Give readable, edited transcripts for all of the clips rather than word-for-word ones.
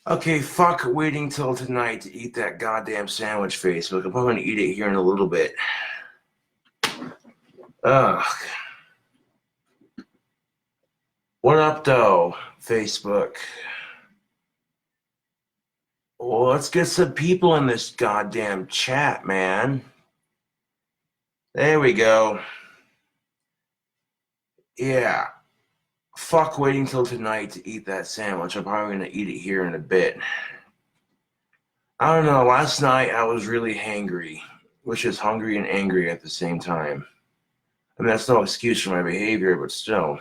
Okay, fuck waiting till tonight to eat that goddamn sandwich face. Look, I'm probably gonna eat it here in a little bit. Ugh. What up, though, Facebook? Well, let's get some people in this goddamn chat, man. There we go. Yeah. Fuck waiting till tonight to eat that sandwich. I'm probably gonna eat it here in a bit. I don't know. Last night I was really hangry, which is hungry and angry at the same time. I mean, that's no excuse for my behavior, but still.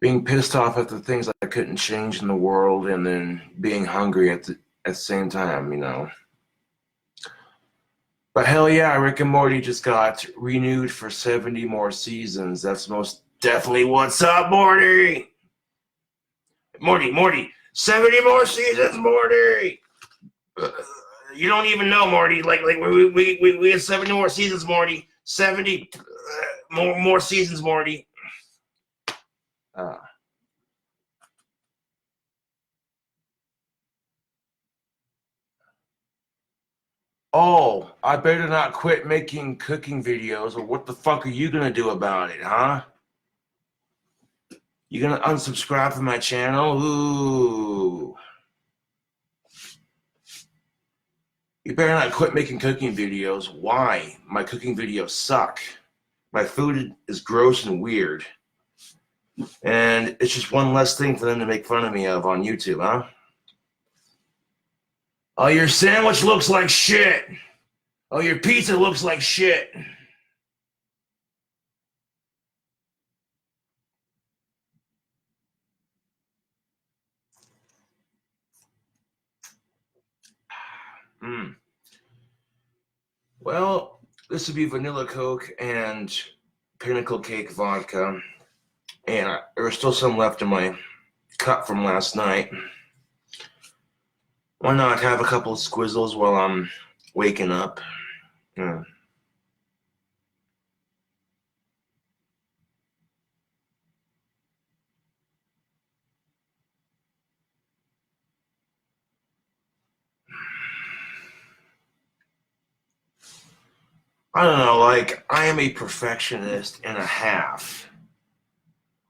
Being pissed off at the things I couldn't change in the world and then being hungry at the same time, you know. But hell yeah, Rick and Morty just got renewed for 70 more seasons. That's most definitely what's up, Morty! Morty, 70 more seasons, Morty! You don't even know, Morty. Like we had 70 more seasons, Morty. 70 more seasons, Morty. Oh, I better not quit making cooking videos, or what the fuck are you gonna do about it, huh? You gonna unsubscribe from my channel? Ooh. You better not quit making cooking videos. Why? My cooking videos suck. My food is gross and weird. And it's just one less thing for them to make fun of me of on YouTube, huh? Oh, your sandwich looks like shit. Oh, your pizza looks like shit. Well, this would be vanilla Coke and Pinnacle Cake vodka. And there was still some left in my cup from last night. Why not have a couple of squizzles while I'm waking up? Yeah. I don't know, like, I am a perfectionist and a half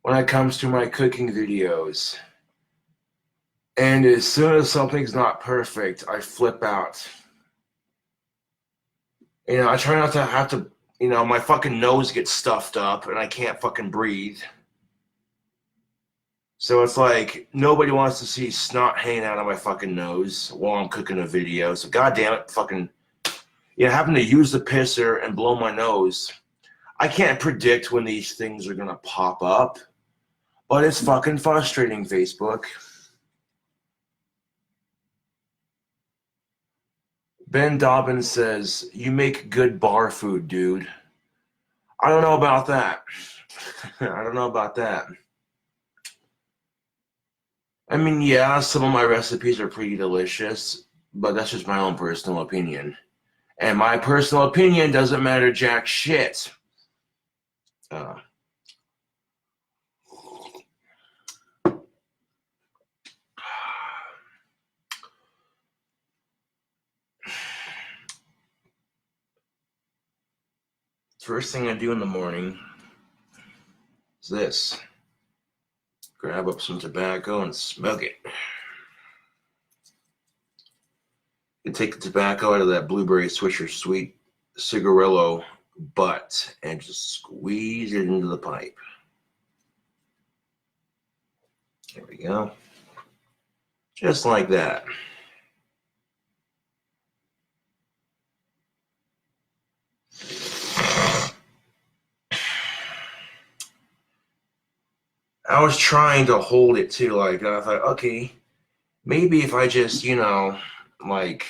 when it comes to my cooking videos. And as soon as something's not perfect, I flip out. You know, I try not to have to, my fucking nose gets stuffed up and I can't fucking breathe. So it's like nobody wants to see snot hanging out of my fucking nose while I'm cooking a video. So goddamn it, fucking, having to use the pisser and blow my nose. I can't predict when these things are gonna pop up, but it's fucking frustrating, Facebook. Ben Dobbins says, "You make good bar food, dude." I don't know about that. I don't know about that. I mean, yeah, some of my recipes are pretty delicious, but that's just my own personal opinion. And my personal opinion doesn't matter jack shit. Uh, First thing I do in the morning is this. Grab up some tobacco and smoke it. You take the tobacco out of that blueberry Swisher Sweet cigarillo butt and just squeeze it into the pipe. There we go. Just like that. I was trying to hold it too, like, I thought, okay, maybe if I just, like,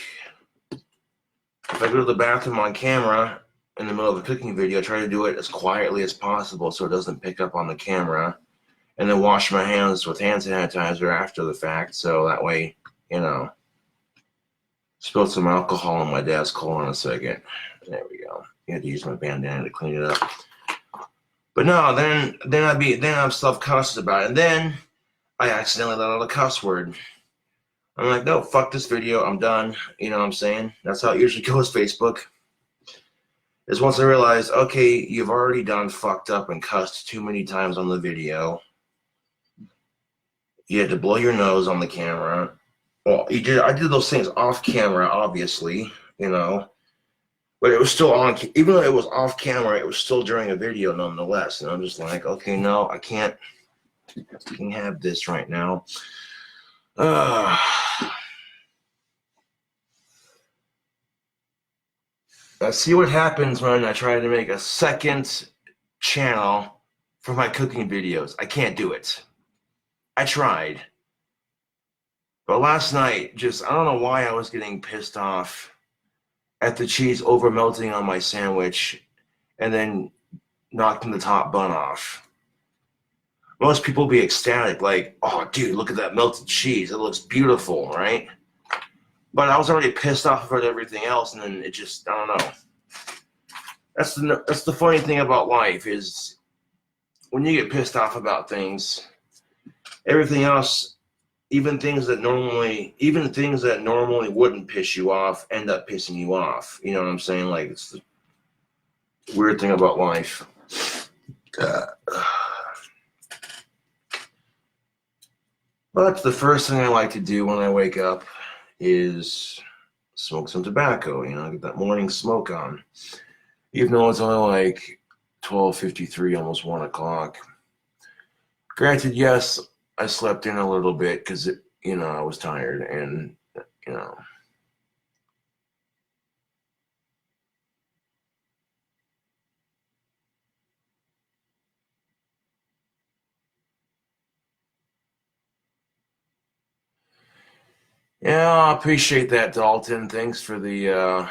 if I go to the bathroom on camera in the middle of a cooking video, I try to do it as quietly as possible so it doesn't pick up on the camera, and then wash my hands with hand sanitizer after the fact, so that way, spilled some alcohol on my desk. Hold on a second. There we go. I had to use my bandana to clean it up. But no, then I'm self-conscious about it. And then I accidentally let out a cuss word. I'm like, no, fuck this video. I'm done. You know what I'm saying? That's how it usually goes, Facebook. Is once I realized, okay, you've already done fucked up and cussed too many times on the video. You had to blow your nose on the camera. Well, you did. I did those things off camera, obviously, you know, but it was still on. Even though it was off camera, it was still during a video, nonetheless. And I'm just like, okay, no, I can't have this right now. Let's see what happens when I try to make a second channel for my cooking videos. I can't do it. I tried. But last night, I don't know why I was getting pissed off at the cheese over melting on my sandwich and then knocking the top bun off. Most people be ecstatic, like, oh, dude, look at that melted cheese. It looks beautiful, right? But I was already pissed off about everything else, and then it just, I don't know. That's the funny thing about life is when you get pissed off about things, everything else, even things that normally wouldn't piss you off end up pissing you off. You know what I'm saying? Like, it's the weird thing about life. But the first thing I like to do when I wake up is smoke some tobacco, you know, get that morning smoke on. Even though it's only like 12:53, almost 1 o'clock. Granted, yes, I slept in a little bit because, you know, I was tired and, you know. Yeah, I appreciate that, Dalton. Thanks for that.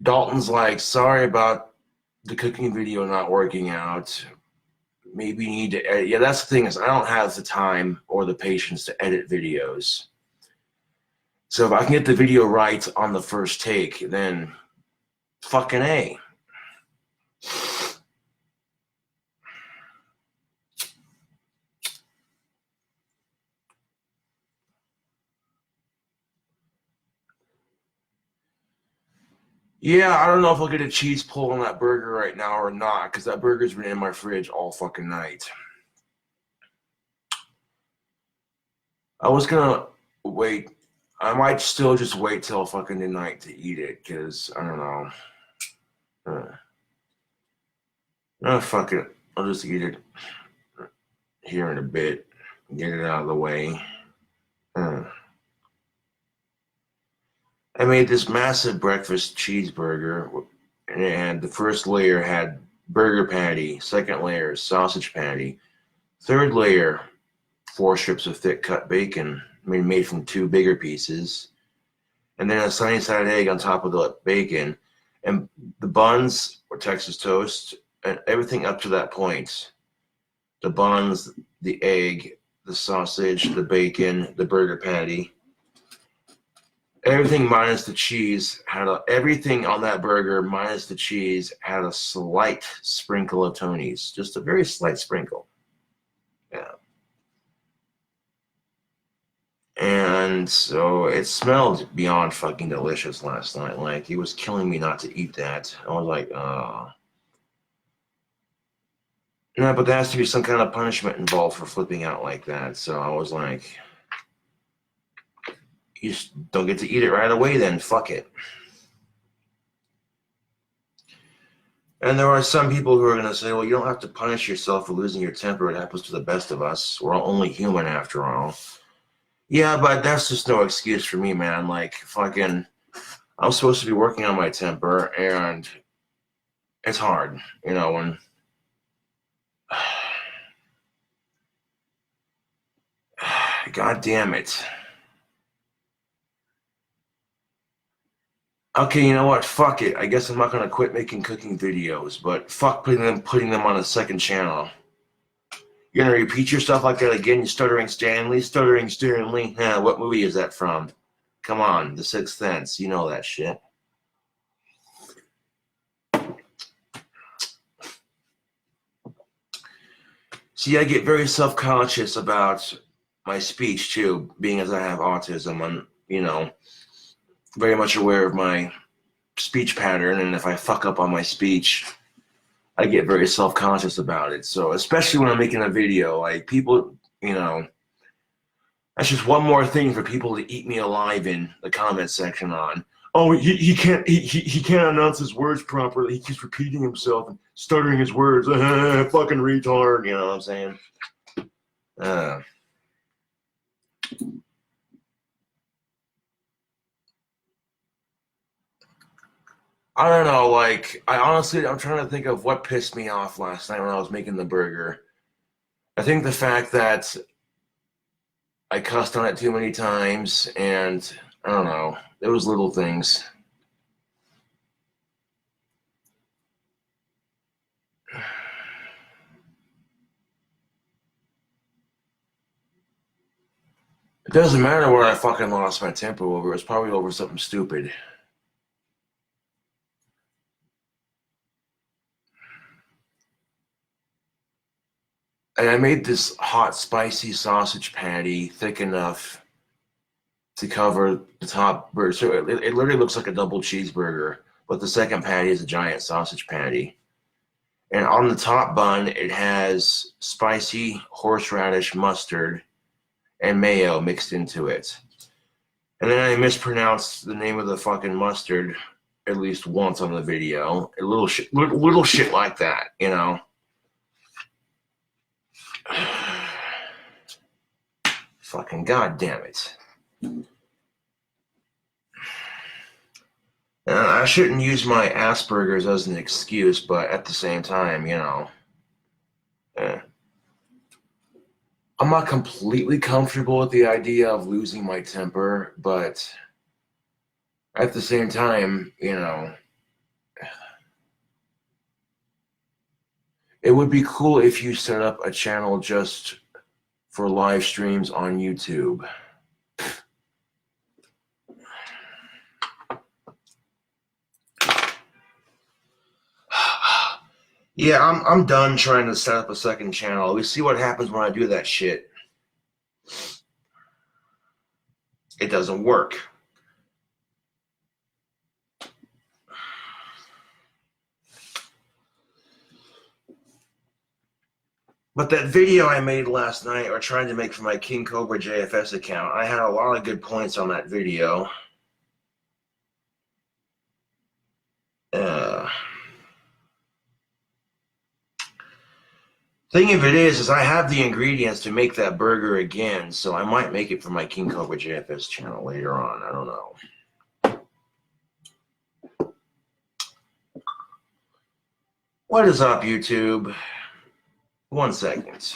Dalton's like, sorry about the cooking video not working out. Maybe you need to edit. Yeah, that's the thing is I don't have the time or the patience to edit videos. So if I can get the video right on the first take, then fucking A. Yeah, I don't know if I'll get a cheese pull on that burger right now or not, because that burger's been in my fridge all fucking night. I was gonna wait. I might still just wait till fucking midnight to eat it, because I don't know. No, fuck it. I'll just eat it here in a bit. Get it out of the way. I made this massive breakfast cheeseburger, and the first layer had burger patty, second layer sausage patty, third layer 4 strips of thick cut bacon made from 2 bigger pieces, and then a sunny side egg on top of the bacon, and the buns were Texas toast, and everything up to that point. The buns, the egg, the sausage, the bacon, the burger patty. Everything minus the cheese everything on that burger minus the cheese had a slight sprinkle of Tony's, just a very slight sprinkle. Yeah. And so it smelled beyond fucking delicious last night. Like, it was killing me not to eat that. I was like, oh. No, but there has to be some kind of punishment involved for flipping out like that. So I was like, you just don't get to eat it right away then. Fuck it. And there are some people who are going to say, well, you don't have to punish yourself for losing your temper. It happens to the best of us. We're only human after all. Yeah, but that's just no excuse for me, man. Like, fucking, I'm supposed to be working on my temper, and it's hard, you know, when... God damn it. Okay, you know what? Fuck it. I guess I'm not gonna quit making cooking videos, but fuck putting them on a second channel. You're gonna repeat yourself like that again, you stuttering Stanley? Stuttering Stanley? Yeah, what movie is that from? Come on, The Sixth Sense. You know that shit. See, I get very self-conscious about my speech too, being as I have autism. I'm, very much aware of my speech pattern, and if I fuck up on my speech, I get very self-conscious about it. So, especially when I'm making a video, like people, that's just one more thing for people to eat me alive in the comment section on. Oh, he can't announce his words properly. He keeps repeating himself and stuttering his words. Fucking retard. You know what I'm saying? I don't know. Like, I'm trying to think of what pissed me off last night when I was making the burger. I think the fact that I cussed on it too many times, and I don't know. There was little things. It doesn't matter what I fucking lost my temper over. It's probably over something stupid. And I made this hot, spicy sausage patty thick enough to cover the top burger. So it literally looks like a double cheeseburger, but the second patty is a giant sausage patty. And on the top bun, it has spicy horseradish mustard and mayo mixed into it. And then I mispronounced the name of the fucking mustard at least once on the video. A little shit like that, Fucking goddamn it. I shouldn't use my Asperger's as an excuse, but at the same time, I'm not completely comfortable with the idea of losing my temper, but at the same time, it would be cool if you set up a channel just for live streams on YouTube. Yeah, I'm done trying to set up a second channel. We see what happens when I do that shit. It doesn't work. But that video I made last night, or tried to make for my KingCobraJFS account, I had a lot of good points on that video. Thing of it is I have the ingredients to make that burger again, so I might make it for my KingCobraJFS channel later on. I don't know. What is up, YouTube? 1 second.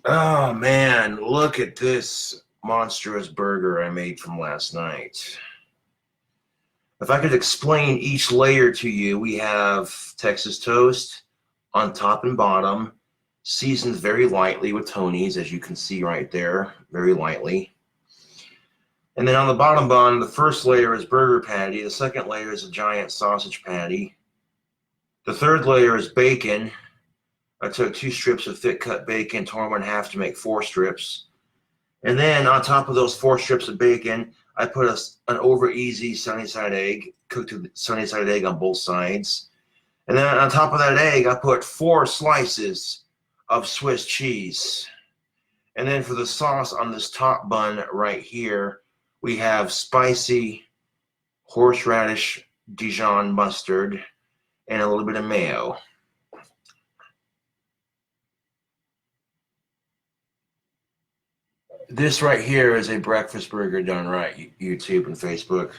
Oh man, look at this monstrous burger I made from last night. If I could explain each layer to you, we have Texas toast on top and bottom, seasoned very lightly with Tony's, as you can see right there, very lightly. And then on the bottom bun, the first layer is burger patty, the second layer is a giant sausage patty. The third layer is bacon. I took 2 strips of thick cut bacon, tore them in half to make 4 strips. And then on top of those 4 strips of bacon, I put an over easy sunny side egg, cooked a sunny side egg on both sides. And then on top of that egg, I put 4 slices of Swiss cheese. And then for the sauce on this top bun right here, we have spicy horseradish Dijon mustard and a little bit of mayo. This right here is a breakfast burger done right, YouTube and Facebook.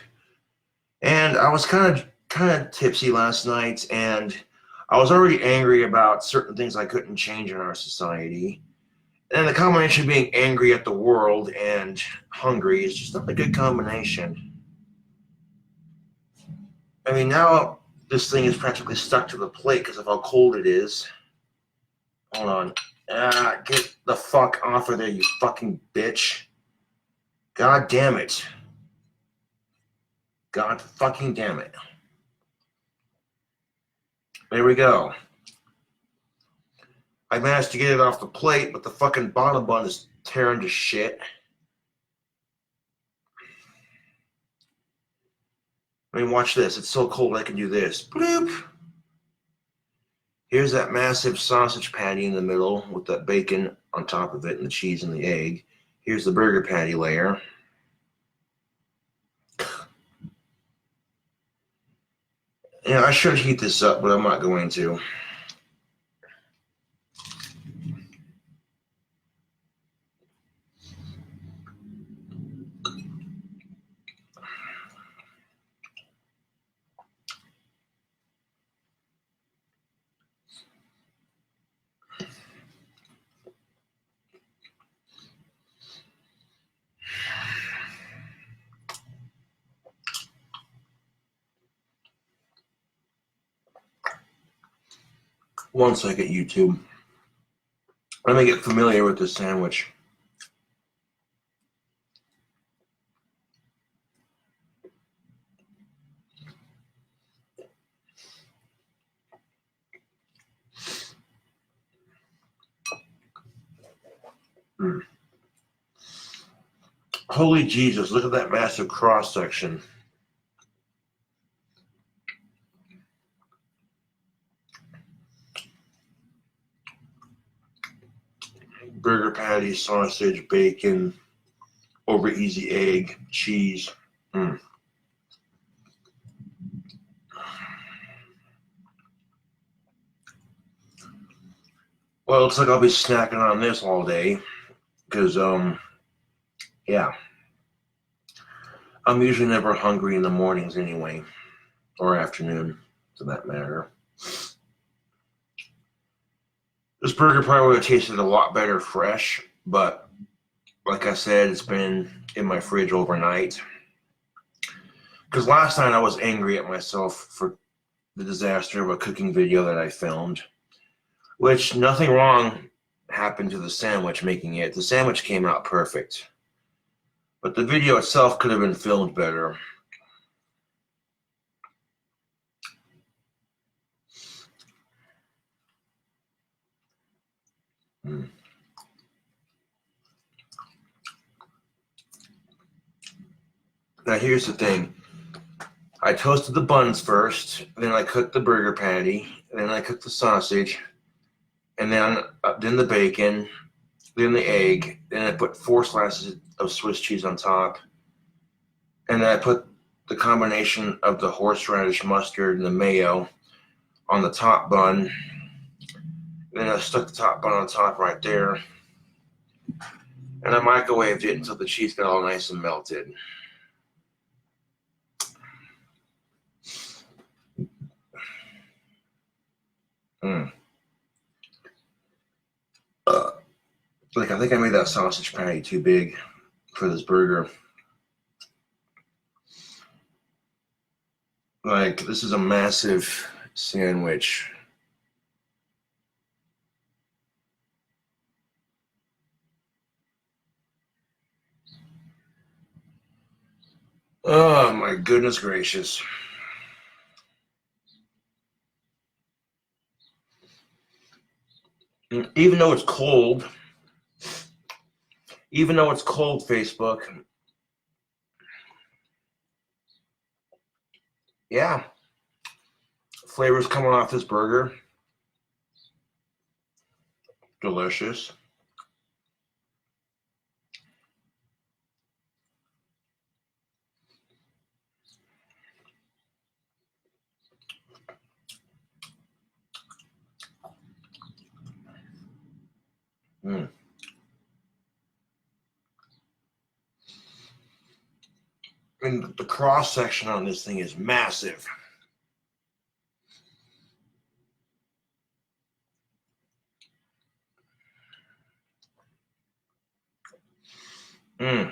And I was kind of tipsy last night, and I was already angry about certain things I couldn't change in our society. And the combination of being angry at the world and hungry is just not a good combination. I mean, now this thing is practically stuck to the plate because of how cold it is. Hold on. Get the fuck off of there, you fucking bitch. God damn it. God fucking damn it. There we go. I managed to get it off the plate, but the fucking bottom bun is tearing to shit. I mean, watch this. It's so cold I can do this. Bloop. Here's that massive sausage patty in the middle with that bacon on top of it and the cheese and the egg. Here's the burger patty layer. Yeah, I should heat this up, but I'm not going to. One second, YouTube. Let me get familiar with this sandwich. Holy Jesus, look at that massive cross section. Burger patty, sausage, bacon, over easy egg, cheese. Well, it looks like I'll be snacking on this all day because, yeah. I'm usually never hungry in the mornings anyway, or afternoon, for that matter. This burger probably would have tasted a lot better fresh, but like I said, it's been in my fridge overnight. Because last night I was angry at myself for the disaster of a cooking video that I filmed, which nothing wrong happened to the sandwich making it. The sandwich came out perfect, but the video itself could have been filmed better. Now here's the thing. I toasted the buns first, then I cooked the burger patty, then I cooked the sausage, and then the bacon, then the egg, then I put 4 slices of Swiss cheese on top, and then I put the combination of the horseradish mustard and the mayo on the top bun. Then I stuck the top bun on top right there, and I microwaved it until the cheese got all nice and melted. Like, I think I made that sausage patty too big for this burger. Like, this is a massive sandwich. Oh my goodness gracious. Even though it's cold, Facebook, yeah, flavors coming off this burger. Delicious. And the cross section on this thing is massive. This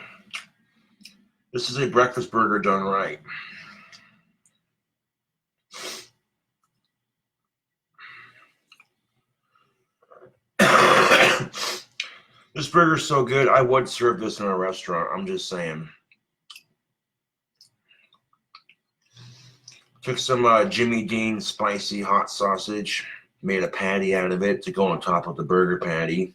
is a breakfast burger done right. This burger's so good, I would serve this in a restaurant. I'm just saying. Took some Jimmy Dean spicy hot sausage, made a patty out of it to go on top of the burger patty.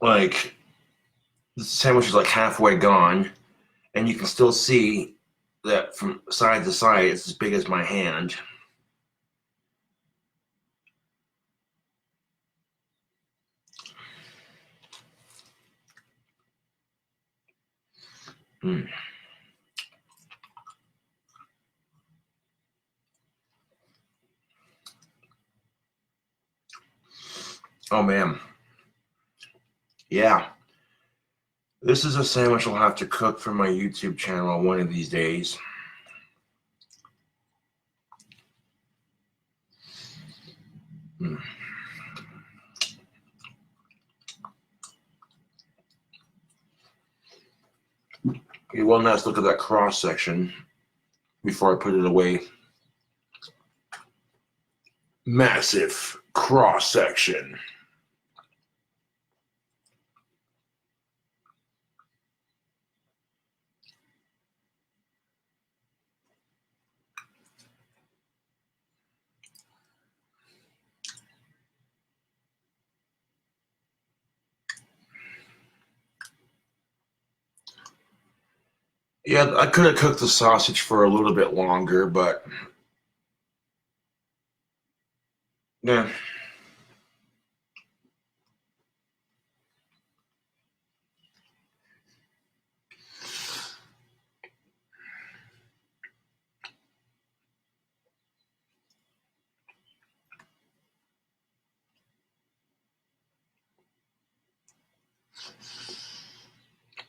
Like, the sandwich is like halfway gone, and you can still see that from side to side, it's as big as my hand. Oh, man. Yeah. This is a sandwich I'll have to cook for my YouTube channel one of these days. Okay, one last look at that cross section before I put it away. Massive cross section. Yeah, I could have cooked the sausage for a little bit longer, but yeah.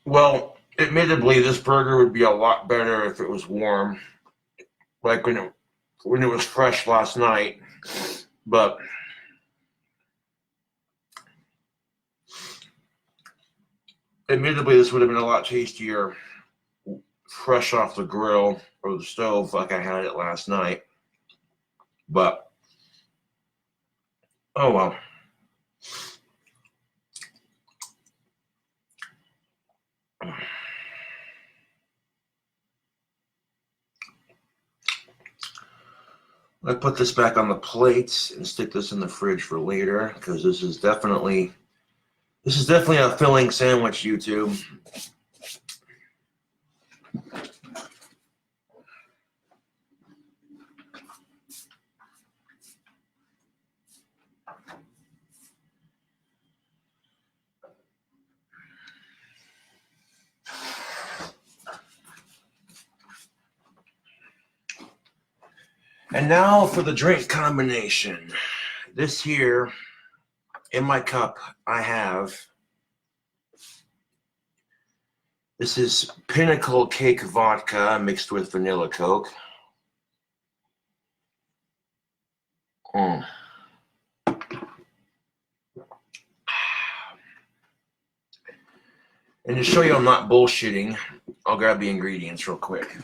Well, admittedly, this burger would be a lot better if it was warm, like when it was fresh last night. But admittedly, this would have been a lot tastier fresh off the grill or the stove like I had it last night. But oh well. I put this back on the plates and stick this in the fridge for later because this is definitely a filling sandwich, YouTube. And now for the drink combination. This here, in my cup, I have, this is Pinnacle Cake Vodka mixed with vanilla Coke. And to show you I'm not bullshitting, I'll grab the ingredients real quick.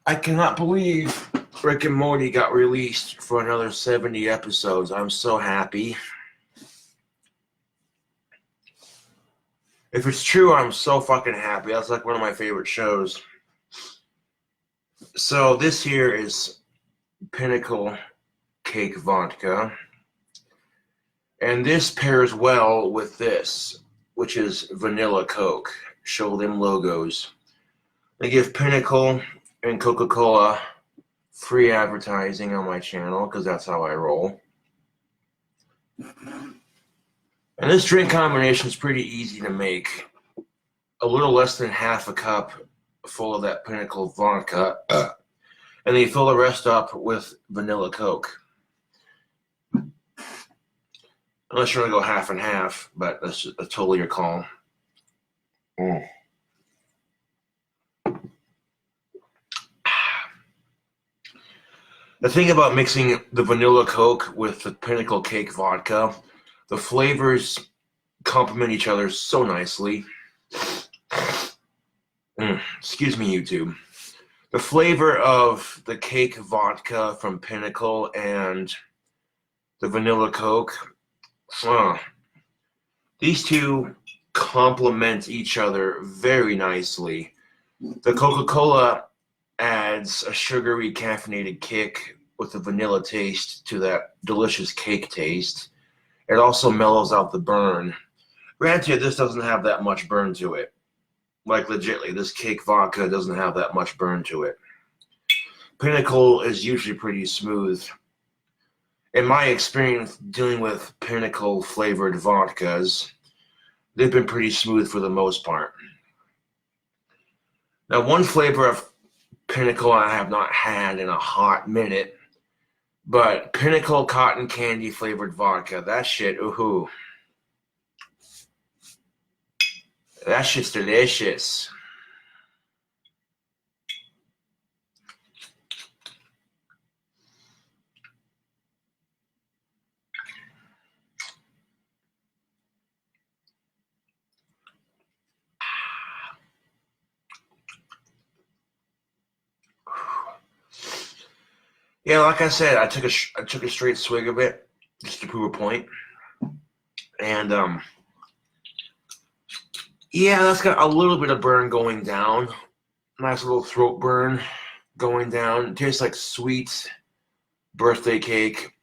I cannot believe Rick and Morty got released for another 70 episodes. I'm so happy. If it's true, I'm so fucking happy. That's like one of my favorite shows. So this here is Pinnacle Cake Vodka. And this pairs well with this, which is vanilla Coke. Show them logos. They give Pinnacle and Coca-Cola free advertising on my channel because that's how I roll. And this drink combination is pretty easy to make. A little less than half a cup full of that Pinnacle vodka, and then you fill the rest up with vanilla Coke. Unless you want to go half and half, but that's totally your call. The thing about mixing the vanilla Coke with the Pinnacle Cake vodka, the flavors complement each other so nicely. Excuse me, YouTube. The flavor of the cake vodka from Pinnacle and the vanilla Coke, these two complement each other very nicely. The Coca-Cola adds a sugary caffeinated kick with a vanilla taste to that delicious cake taste. It also mellows out the burn. Granted, this doesn't have that much burn to it. Like legitly, this cake vodka doesn't have that much burn to it. Pinnacle is usually pretty smooth. In my experience dealing with Pinnacle flavored vodkas, they've been pretty smooth for the most part. Now, one flavor of Pinnacle I have not had in a hot minute, but Pinnacle cotton candy flavored vodka, that shit, ooh. That shit's delicious. Yeah, like I said, I took a straight swig of it just to prove a point, and yeah, that's got a little bit of burn going down. Nice little throat burn going down. It tastes like sweet birthday cake,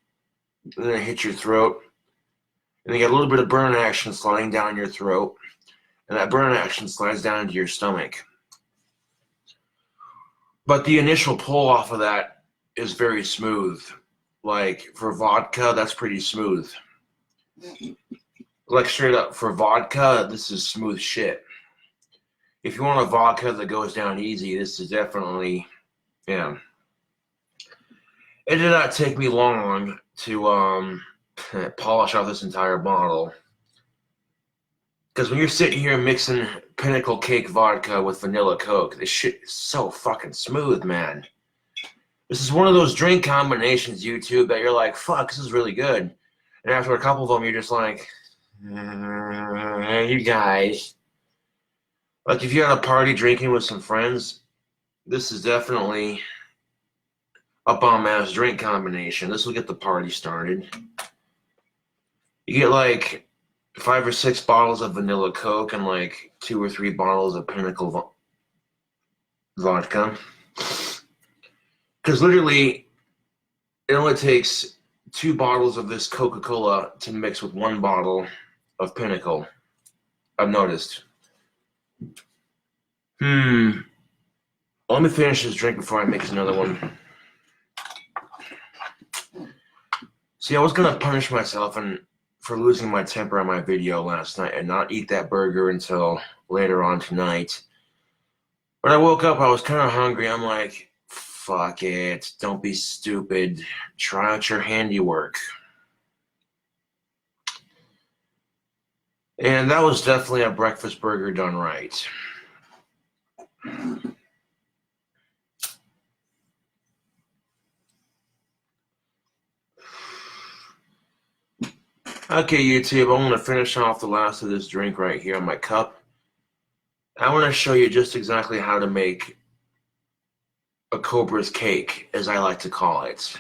and then it hits your throat, and you get a little bit of burn action sliding down your throat, and that burn action slides down into your stomach. But the initial pull off of that is very smooth. Like for vodka, that's pretty smooth. Like straight up for vodka, this is smooth shit. If you want a vodka that goes down easy, this is definitely, yeah. It did not take me long to polish off this entire bottle. Because when you're sitting here mixing Pinnacle Cake vodka with vanilla Coke, this shit is so fucking smooth, man. This is one of those drink combinations, YouTube, that you're like, fuck, this is really good. And after a couple of them, you're just like, you guys. Like if you're at a party drinking with some friends, this is definitely a bomb-ass drink combination. This will get the party started. You get like 5 or 6 bottles of vanilla Coke and like 2 or 3 bottles of Pinnacle vodka. Because literally, it only takes 2 bottles of this Coca-Cola to mix with 1 bottle of Pinnacle. I've noticed. Let me finish this drink before I mix another one. See, I was going to punish myself for losing my temper on my video last night and not eat that burger until later on tonight. When I woke up, I was kind of hungry. I'm like, fuck it. Don't be stupid. Try out your handiwork. And that was definitely a breakfast burger done right. Okay, YouTube, I'm going to finish off the last of this drink right here on my cup. I want to show you just exactly how to make a Cobra's cake, as I like to call it.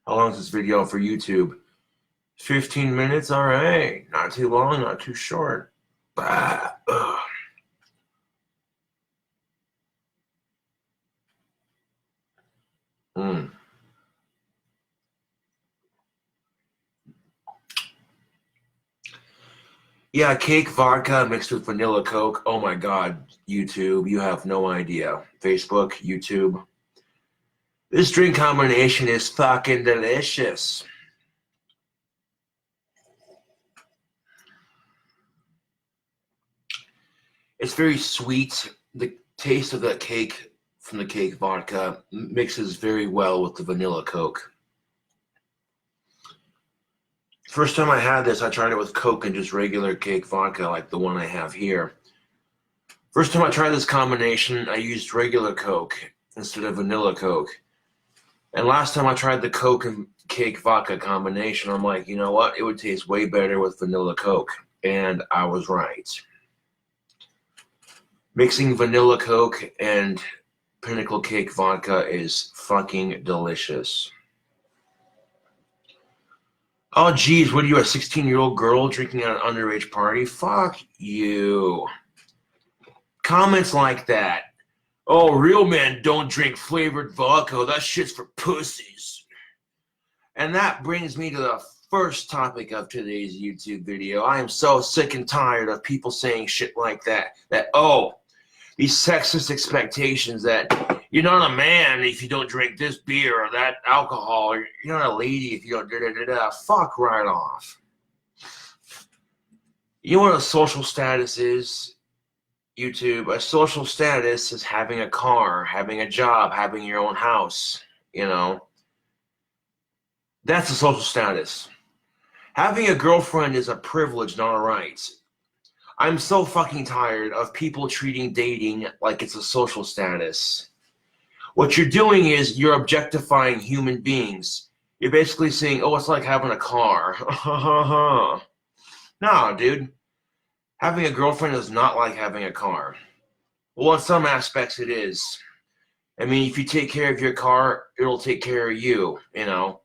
How long is this video for YouTube? 15 minutes? All right. Not too long, not too short. Yeah, cake vodka mixed with vanilla Coke. Oh my God, YouTube, you have no idea. Facebook, YouTube. This drink combination is fucking delicious. It's very sweet. The taste of that cake from the cake vodka mixes very well with the vanilla Coke. First time I had this, I tried it with Coke and just regular cake vodka like the one I have here. First time I tried this combination, I used regular Coke instead of vanilla Coke. And last time I tried the Coke and cake vodka combination, I'm like, you know what? It would taste way better with vanilla Coke. And I was right. Mixing vanilla Coke and Pinnacle Cake vodka is fucking delicious. Oh, geez, what are you, a 16-year-old girl drinking at an underage party? Fuck you. Comments like that. Oh, real men don't drink flavored vodka. That shit's for pussies. And that brings me to the first topic of today's YouTube video. I am so sick and tired of people saying shit like that. These sexist expectations that you're not a man if you don't drink this beer or that alcohol, or you're not a lady if you don't da-da-da-da. Fuck right off. You know what a social status is, YouTube? A social status is having a car, having a job, having your own house, you know. That's a social status. Having a girlfriend is a privilege, not a right. I'm so fucking tired of people treating dating like it's a social status. What you're doing is you're objectifying human beings. You're basically saying, oh, it's like having a car. No, dude. Having a girlfriend is not like having a car. Well, in some aspects it is. I mean, if you take care of your car, it'll take care of you, you know.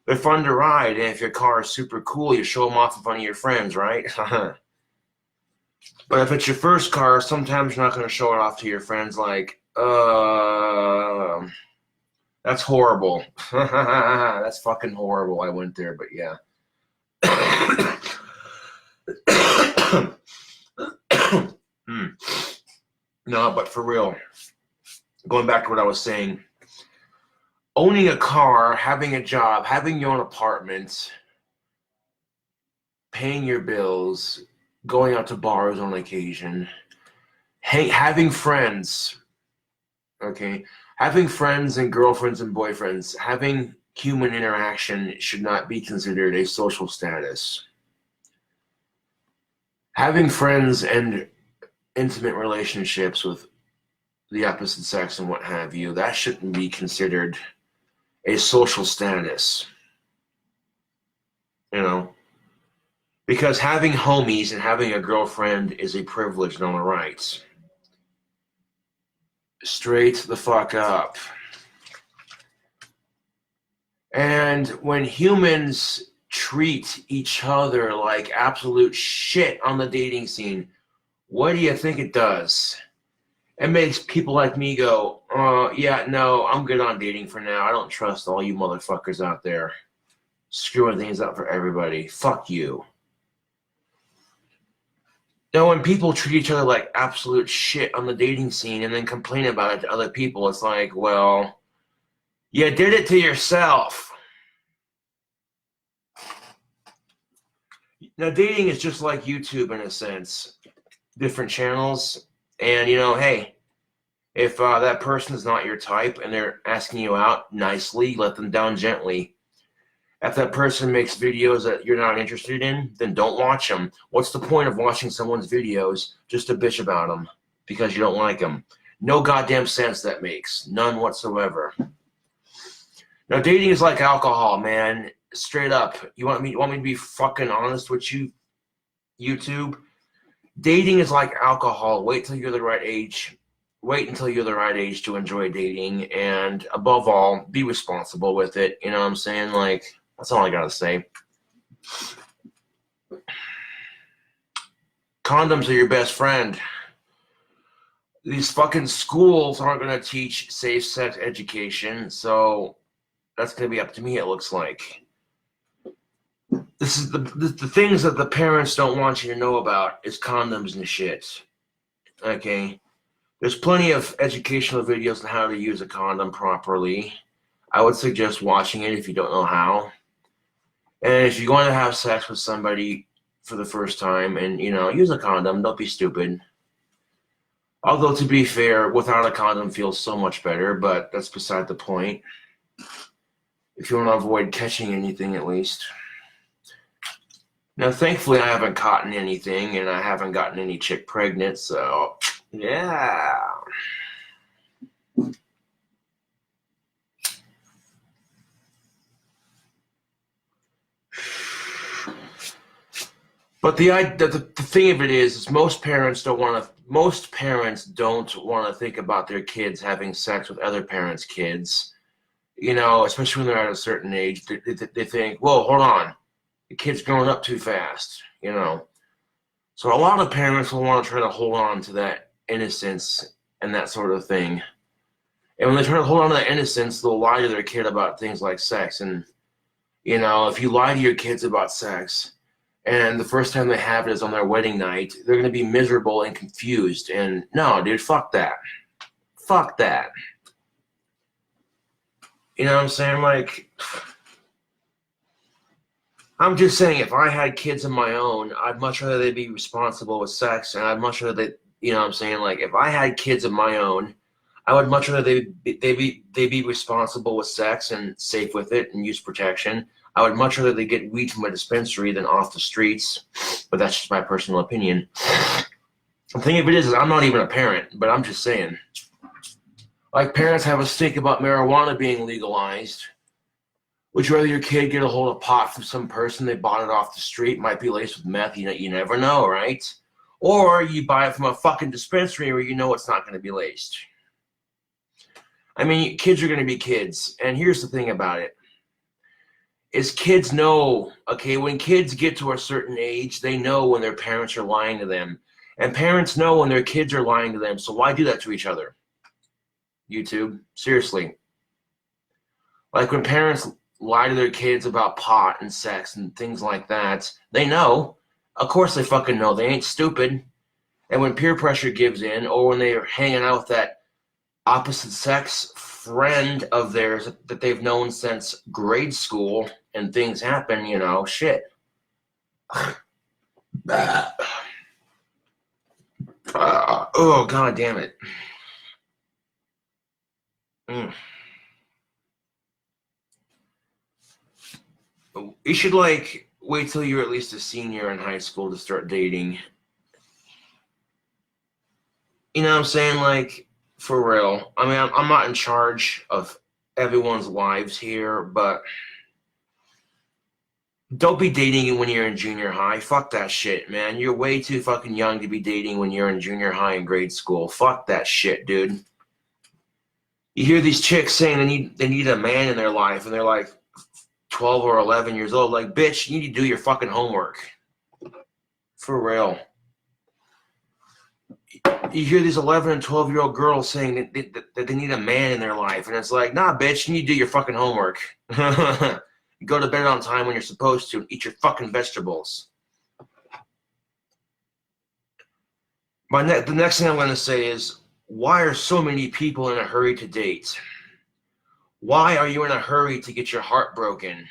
They're fun to ride, and if your car is super cool, you show them off in front of your friends, right? But if it's your first car, sometimes you're not going to show it off to your friends like, that's horrible. That's fucking horrible. I went there, but yeah. No, but for real, going back to what I was saying, owning a car, having a job, having your own apartment, paying your bills, going out to bars on occasion, having friends, okay? Having friends and girlfriends and boyfriends, having human interaction should not be considered a social status. Having friends and intimate relationships with the opposite sex and what have you, that shouldn't be considered a social status, you know? Because having homies and having a girlfriend is a privilege, not a right. Straight the fuck up. And when humans treat each other like absolute shit on the dating scene, what do you think it does? It makes people like me go, yeah, no, I'm good on dating for now. I don't trust all you motherfuckers out there screwing things up for everybody. Fuck you. Now, when people treat each other like absolute shit on the dating scene and then complain about it to other people, it's like, well, you did it to yourself. Now, dating is just like YouTube in a sense. Different channels. And, you know, hey, if that person is not your type and they're asking you out nicely, let them down gently. If that person makes videos that you're not interested in, then don't watch them. What's the point of watching someone's videos just to bitch about them because you don't like them? No goddamn sense that makes. None whatsoever. Now, dating is like alcohol, man. Straight up. You want me to be fucking honest with you, YouTube? Dating is like alcohol. Wait till you're the right age. Wait until you're the right age to enjoy dating. And above all, be responsible with it. You know what I'm saying? Like, that's all I gotta say. Condoms are your best friend. These fucking schools aren't gonna teach safe sex education, so that's gonna be up to me, it looks like. This is the things that the parents don't want you to know about is condoms and shit. Okay? There's plenty of educational videos on how to use a condom properly. I would suggest watching it if you don't know how. And if you're going to have sex with somebody for the first time and, you know, use a condom, don't be stupid. Although, to be fair, without a condom feels so much better, but that's beside the point. If you want to avoid catching anything, at least. Now, thankfully, I haven't caught anything, and I haven't gotten any chick pregnant, so, yeah. But the thing of it is most parents don't want to think about their kids having sex with other parents' kids. You know, especially when they're at a certain age, they think, "Whoa, hold on, the kid's growing up too fast." You know, so a lot of parents will want to try to hold on to that innocence and that sort of thing. And when they try to hold on to that innocence, they'll lie to their kid about things like sex. And you know, if you lie to your kids about sex, and the first time they have it is on their wedding night, they're going to be miserable and confused. And no, dude, fuck that. Fuck that. You know what I'm saying? Like, I'm just saying, if I had kids of my own, I'd much rather they be responsible with sex, and I'd much rather they, you know what I'm saying? Like, if I had kids of my own, I would much rather they be responsible with sex and safe with it and use protection. I would much rather they get weed from a dispensary than off the streets, but that's just my personal opinion. The thing of it is I'm not even a parent, but I'm just saying. Like, parents have a stink about marijuana being legalized. Would you rather your kid get a hold of pot from some person they bought it off the street, might be laced with meth, you never know, right? Or you buy it from a fucking dispensary where you know it's not going to be laced. I mean, kids are going to be kids, and here's the thing about it. Is kids know, okay, when kids get to a certain age, they know when their parents are lying to them. And parents know when their kids are lying to them, so why do that to each other? YouTube, seriously. Like, when parents lie to their kids about pot and sex and things like that, they know. Of course they fucking know. They ain't stupid. And when peer pressure gives in, or when they're hanging out with that opposite sex friend of theirs that they've known since grade school and things happen, you know, shit. Oh, god damn it. You should, like, wait till you're at least a senior in high school to start dating. You know what I'm saying? Like, for real. I mean, I'm not in charge of everyone's lives here, but don't be dating when you're in junior high. Fuck that shit, man. You're way too fucking young to be dating when you're in junior high and grade school. Fuck that shit, dude. You hear these chicks saying they need a man in their life, and they're like 12 or 11 years old. Like, bitch, you need to do your fucking homework. For real. You hear these 11 and 12-year-old girls saying that they need a man in their life, and it's like, nah, bitch, you need to do your fucking homework. Go to bed on time when you're supposed to and eat your fucking vegetables. The next thing I'm going to say is, why are so many people in a hurry to date? Why are you in a hurry to get your heart broken?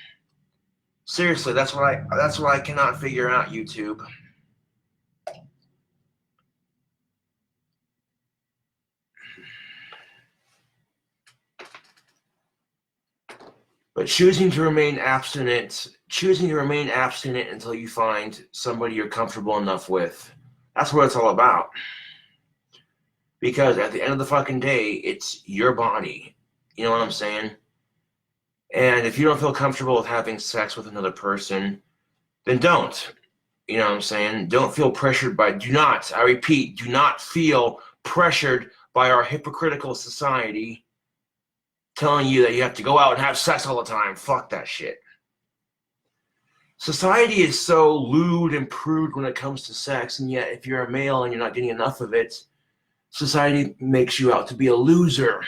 Seriously, that's what I cannot figure out, YouTube. But choosing to remain abstinent until you find somebody you're comfortable enough with, that's what it's all about. Because at the end of the fucking day, it's your body. You know what I'm saying? And if you don't feel comfortable with having sex with another person, then don't. You know what I'm saying? Don't feel pressured by, I repeat, do not feel pressured by our hypocritical society telling you that you have to go out and have sex all the time. Fuck that shit. Society is so lewd and prude when it comes to sex, and yet if you're a male and you're not getting enough of it, society makes you out to be a loser.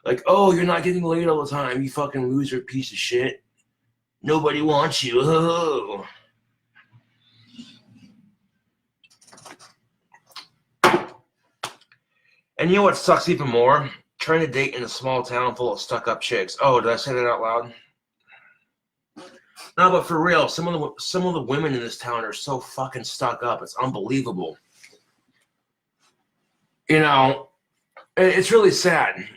Like, oh, you're not getting laid all the time, you fucking loser piece of shit. Nobody wants you. Oh. And you know what sucks even more? Trying to date in a small town full of stuck-up chicks. Oh, did I say that out loud? No, but for real, some of the women in this town are so fucking stuck up. It's unbelievable. You know, it's really sad.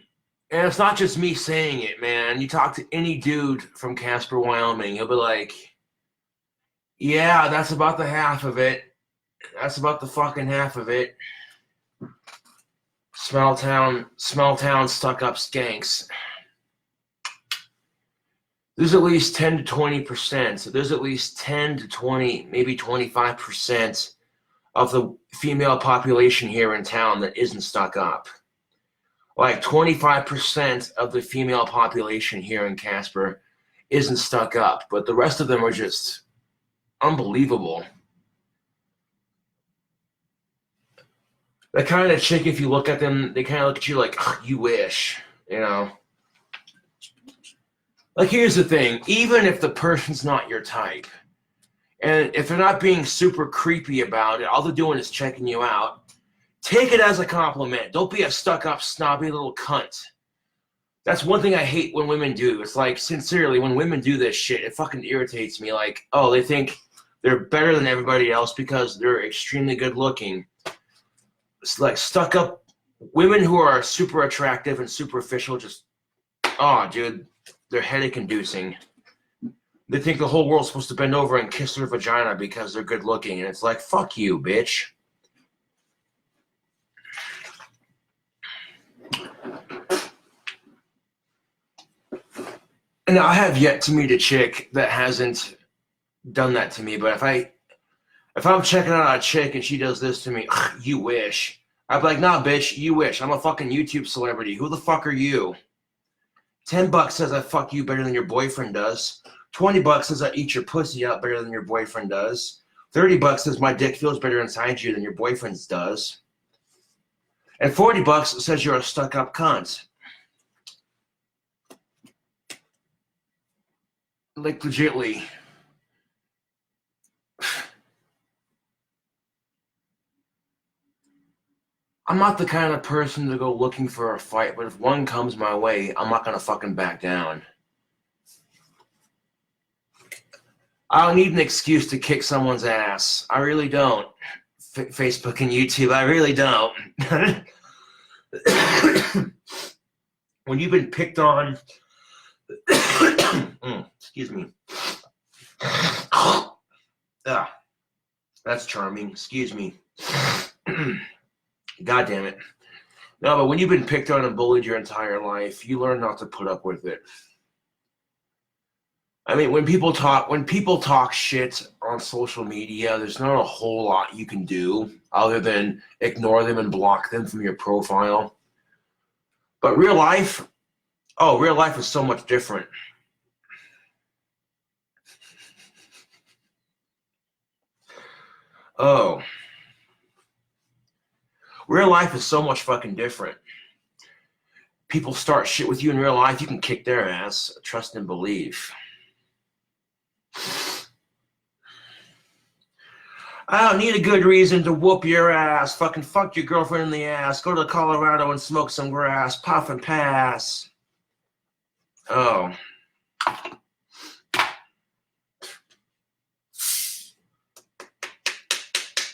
And it's not just me saying it, man. You talk to any dude from Casper, Wyoming, he'll be like, yeah, that's about the half of it. That's about the fucking half of it. Small town, stuck-up skanks. there's at least 10 to 20%. So there's at least 10 to 20, maybe 25% of the female population here in town that isn't stuck up. Like 25% of the female population here in Casper isn't stuck up, but the rest of them are just unbelievable. The kind of chick, if you look at them, they kind of look at you like, oh, you wish, you know. Like, here's the thing. Even if the person's not your type, and if they're not being super creepy about it, all they're doing is checking you out, take it as a compliment. Don't be a stuck-up, snobby little cunt. That's one thing I hate when women do. It's like, sincerely, when women do this shit, it fucking irritates me. Like, oh, they think they're better than everybody else because they're extremely good looking. It's like stuck-up women who are super attractive and superficial just, oh, dude, they're headache-inducing. They think the whole world's supposed to bend over and kiss their vagina because they're good looking. And it's like, fuck you, bitch. And I have yet to meet a chick that hasn't done that to me. But if I'm checking out a chick and she does this to me, you wish. I'd be like, nah, bitch, you wish. I'm a fucking YouTube celebrity. Who the fuck are you? $10 says I fuck you better than your boyfriend does. $20 says I eat your pussy out better than your boyfriend does. $30 says my dick feels better inside you than your boyfriend's does. And $40 says you're a stuck-up cunt. Like, legitly. I'm not the kind of person to go looking for a fight, but if one comes my way, I'm not gonna fucking back down. I don't need an excuse to kick someone's ass. I really don't. Facebook and YouTube, I really don't. When you've been picked on, excuse me. That's charming. Excuse me. God damn it. No, but when you've been picked on and bullied your entire life, you learn not to put up with it. I mean, when people talk shit on social media, there's not a whole lot you can do other than ignore them and block them from your profile. But real life is so much different. Oh. Real life is so much fucking different. People start shit with you in real life, you can kick their ass. Trust and believe. I don't need a good reason to whoop your ass. Fucking fuck your girlfriend in the ass. Go to Colorado and smoke some grass. Puff and pass. Oh.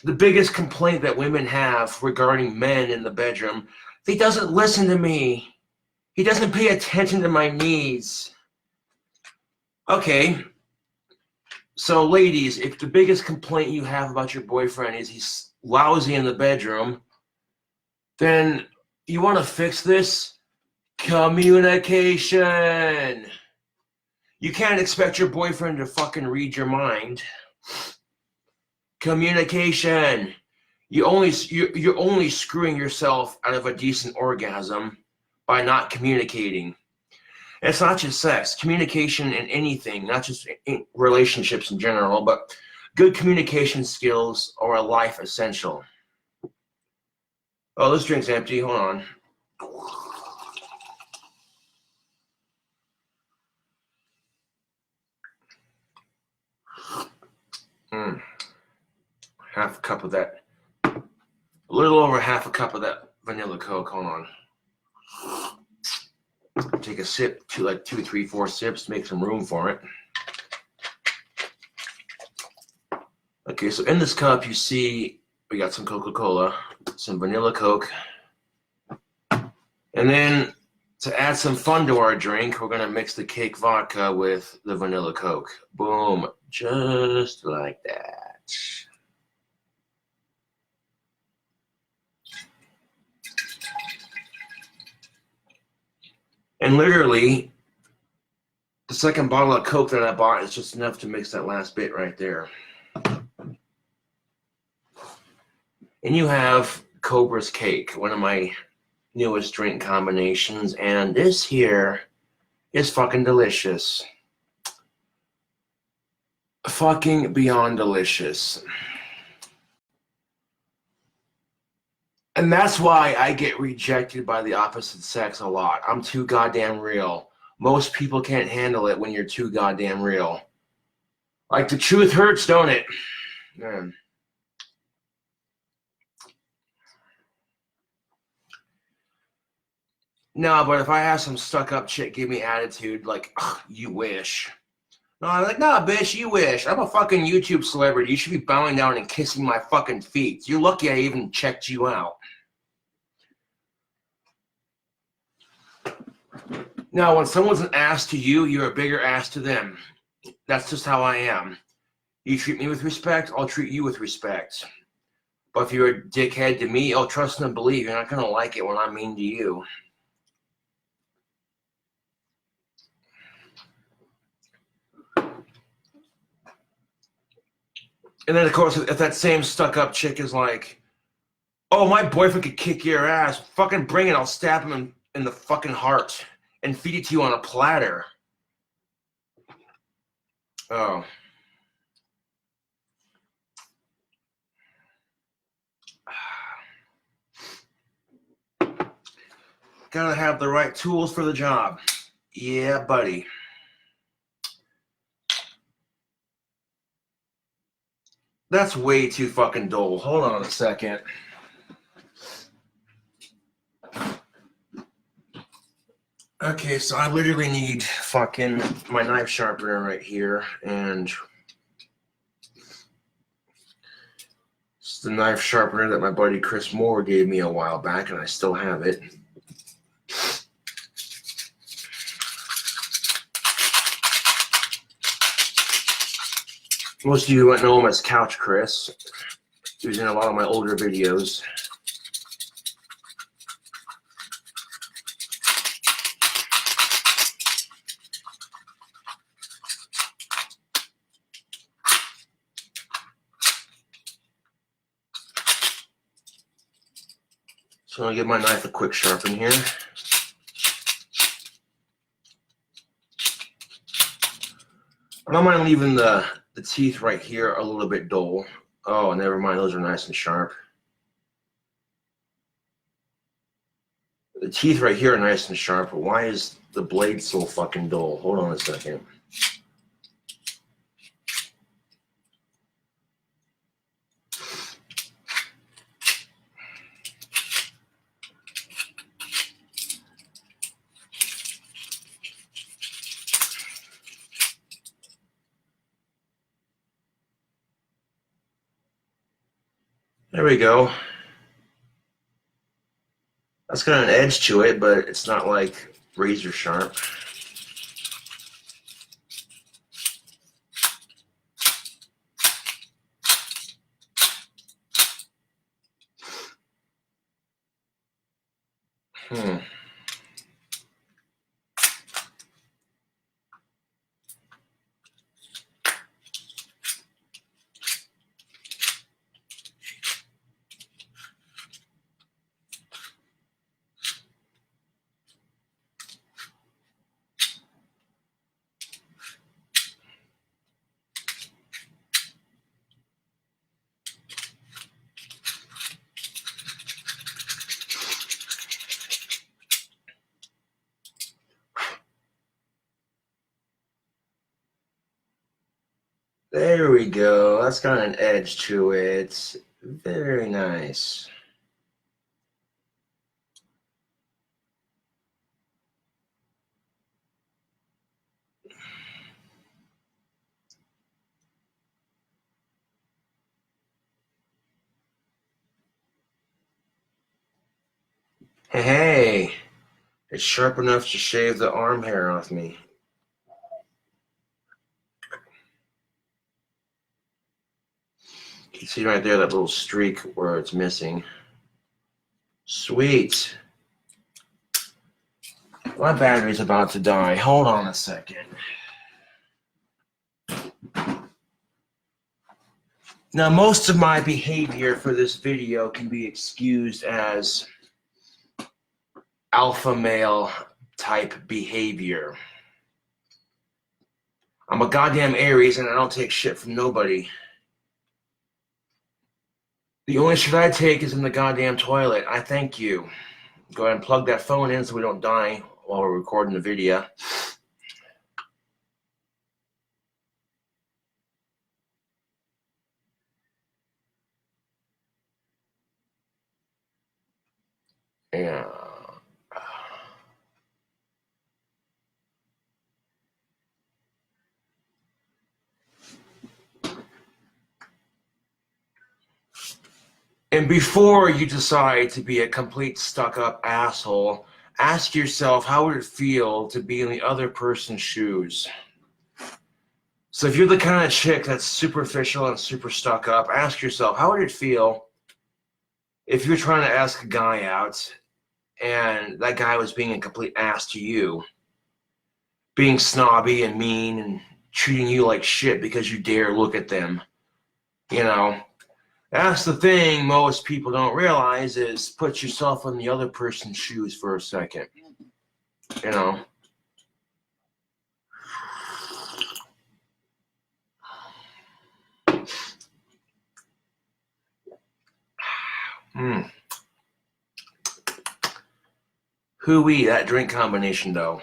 The biggest complaint that women have regarding men in the bedroom, he doesn't listen to me. He doesn't pay attention to my needs. Okay. So, ladies, if the biggest complaint you have about your boyfriend is he's lousy in the bedroom, then you want to fix this? Communication. You can't expect your boyfriend to fucking read your mind. Communication. You're only screwing yourself out of a decent orgasm by not communicating. And it's not just sex. Communication in anything, not just in relationships in general, but good communication skills are a life essential. Oh, this drink's empty. Hold on. Half a cup of that. A little over half a cup of that vanilla Coke. Hold on. Take a sip, like 2, 3, 4 sips, make some room for it. Okay, so in this cup, you see we got some Coca-Cola, some vanilla Coke, and then to add some fun to our drink, we're gonna mix the cake vodka with the vanilla Coke. Boom, just like that. And literally, the second bottle of Coke that I bought is just enough to mix that last bit right there. And you have Cobra's Cake, one of my newest drink combinations, and this here is fucking delicious. Fucking beyond delicious. And that's why I get rejected by the opposite sex a lot. I'm too goddamn real. Most people can't handle it when you're too goddamn real. Like, the truth hurts, don't it? Man. No, but if I have some stuck-up chick give me attitude, like, you wish. No, I'm like, nah, bitch, you wish. I'm a fucking YouTube celebrity. You should be bowing down and kissing my fucking feet. You're lucky I even checked you out. Now, when someone's an ass to you, you're a bigger ass to them. That's just how I am. You treat me with respect, I'll treat you with respect. But if you're a dickhead to me, I'll trust and believe you're not going to like it when I'm mean to you. And then, of course, if that same stuck-up chick is like, oh, my boyfriend could kick your ass, fucking bring it, I'll stab him in the fucking heart and feed it to you on a platter. Oh. Gotta have the right tools for the job. Yeah, buddy. That's way too fucking dull. Hold on a second. Okay, so I literally need fucking my knife sharpener right here, and it's the knife sharpener that my buddy Chris Moore gave me a while back, and I still have it. Most of you might know him as Couch Chris. He was in a lot of my older videos. So I'm going to give my knife a quick sharpen here. I don't mind leaving the teeth right here a little bit dull. Oh, never mind. Those are nice and sharp. The teeth right here are nice and sharp, but why is the blade so fucking dull? Hold on a second. There we go. That's got an edge to it, but it's not like razor sharp. There we go. That's got an edge to it. Very nice. Hey, it's sharp enough to shave the arm hair off me. You can see right there that little streak where it's missing. Sweet. My battery's about to die. Hold on a second. Now, most of my behavior for this video can be excused as alpha male type behavior. I'm a goddamn Aries and I don't take shit from nobody. The only shit I take is in the goddamn toilet. I thank you. Go ahead and plug that phone in so we don't die while we're recording the video. Yeah. And before you decide to be a complete stuck-up asshole, ask yourself, how would it feel to be in the other person's shoes? So if you're the kind of chick that's superficial and super stuck-up, ask yourself, how would it feel if you're trying to ask a guy out and that guy was being a complete ass to you, being snobby and mean and treating you like shit because you dare look at them, you know? That's the thing most people don't realize is put yourself in the other person's shoes for a second, you know? Hooey, that drink combination though.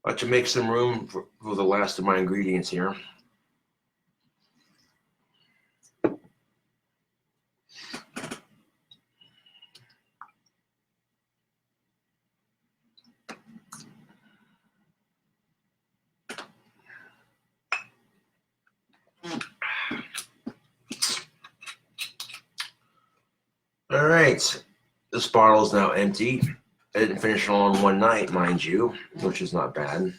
I'd like to make some room for the last of my ingredients here. All right, this bottle is now empty. I didn't finish it all in one night, mind you, which is not bad.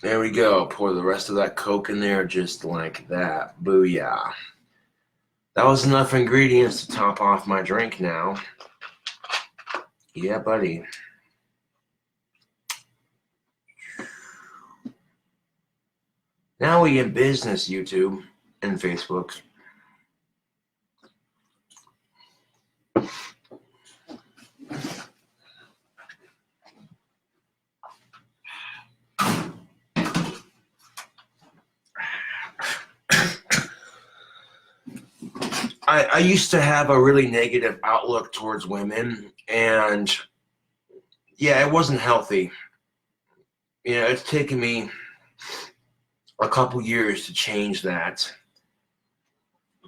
There we go. Pour the rest of that Coke in there just like that. Booyah. That was enough ingredients to top off my drink now. Yeah, buddy. Now we in business, YouTube and Facebook. I used to have a really negative outlook towards women, and yeah, it wasn't healthy. You know, it's taken me a couple years to change that.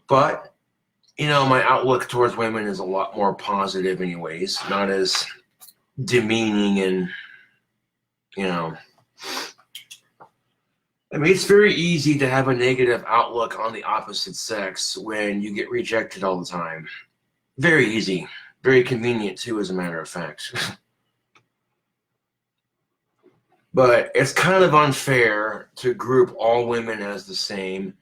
But, you know, my outlook towards women is a lot more positive anyways, not as demeaning and, you know. I mean, it's very easy to have a negative outlook on the opposite sex when you get rejected all the time. Very easy. Very convenient, too, as a matter of fact. But it's kind of unfair to group all women as the same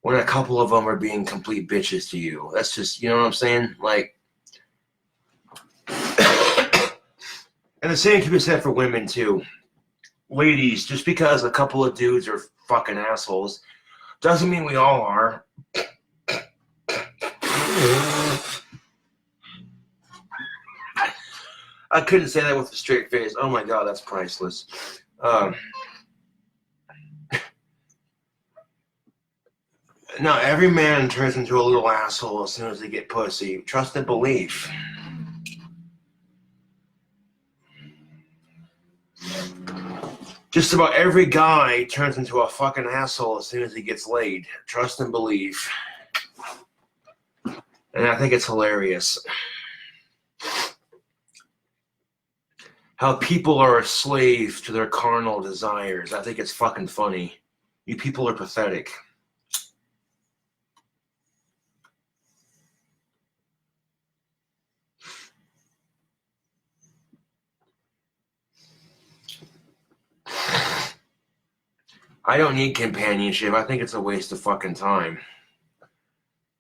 when a couple of them are being complete bitches to you. That's just, you know what I'm saying? Like, and the same can be said for women, too. Ladies, just because a couple of dudes are fucking assholes doesn't mean we all are. I couldn't say that with a straight face. Oh my god, that's priceless. No, every man turns into a little asshole as soon as they get pussy. Trust and belief. Just about every guy turns into a fucking asshole as soon as he gets laid. Trust and belief. And I think it's hilarious. How people are a slave to their carnal desires. I think it's fucking funny. You people are pathetic. I don't need companionship. I think it's a waste of fucking time.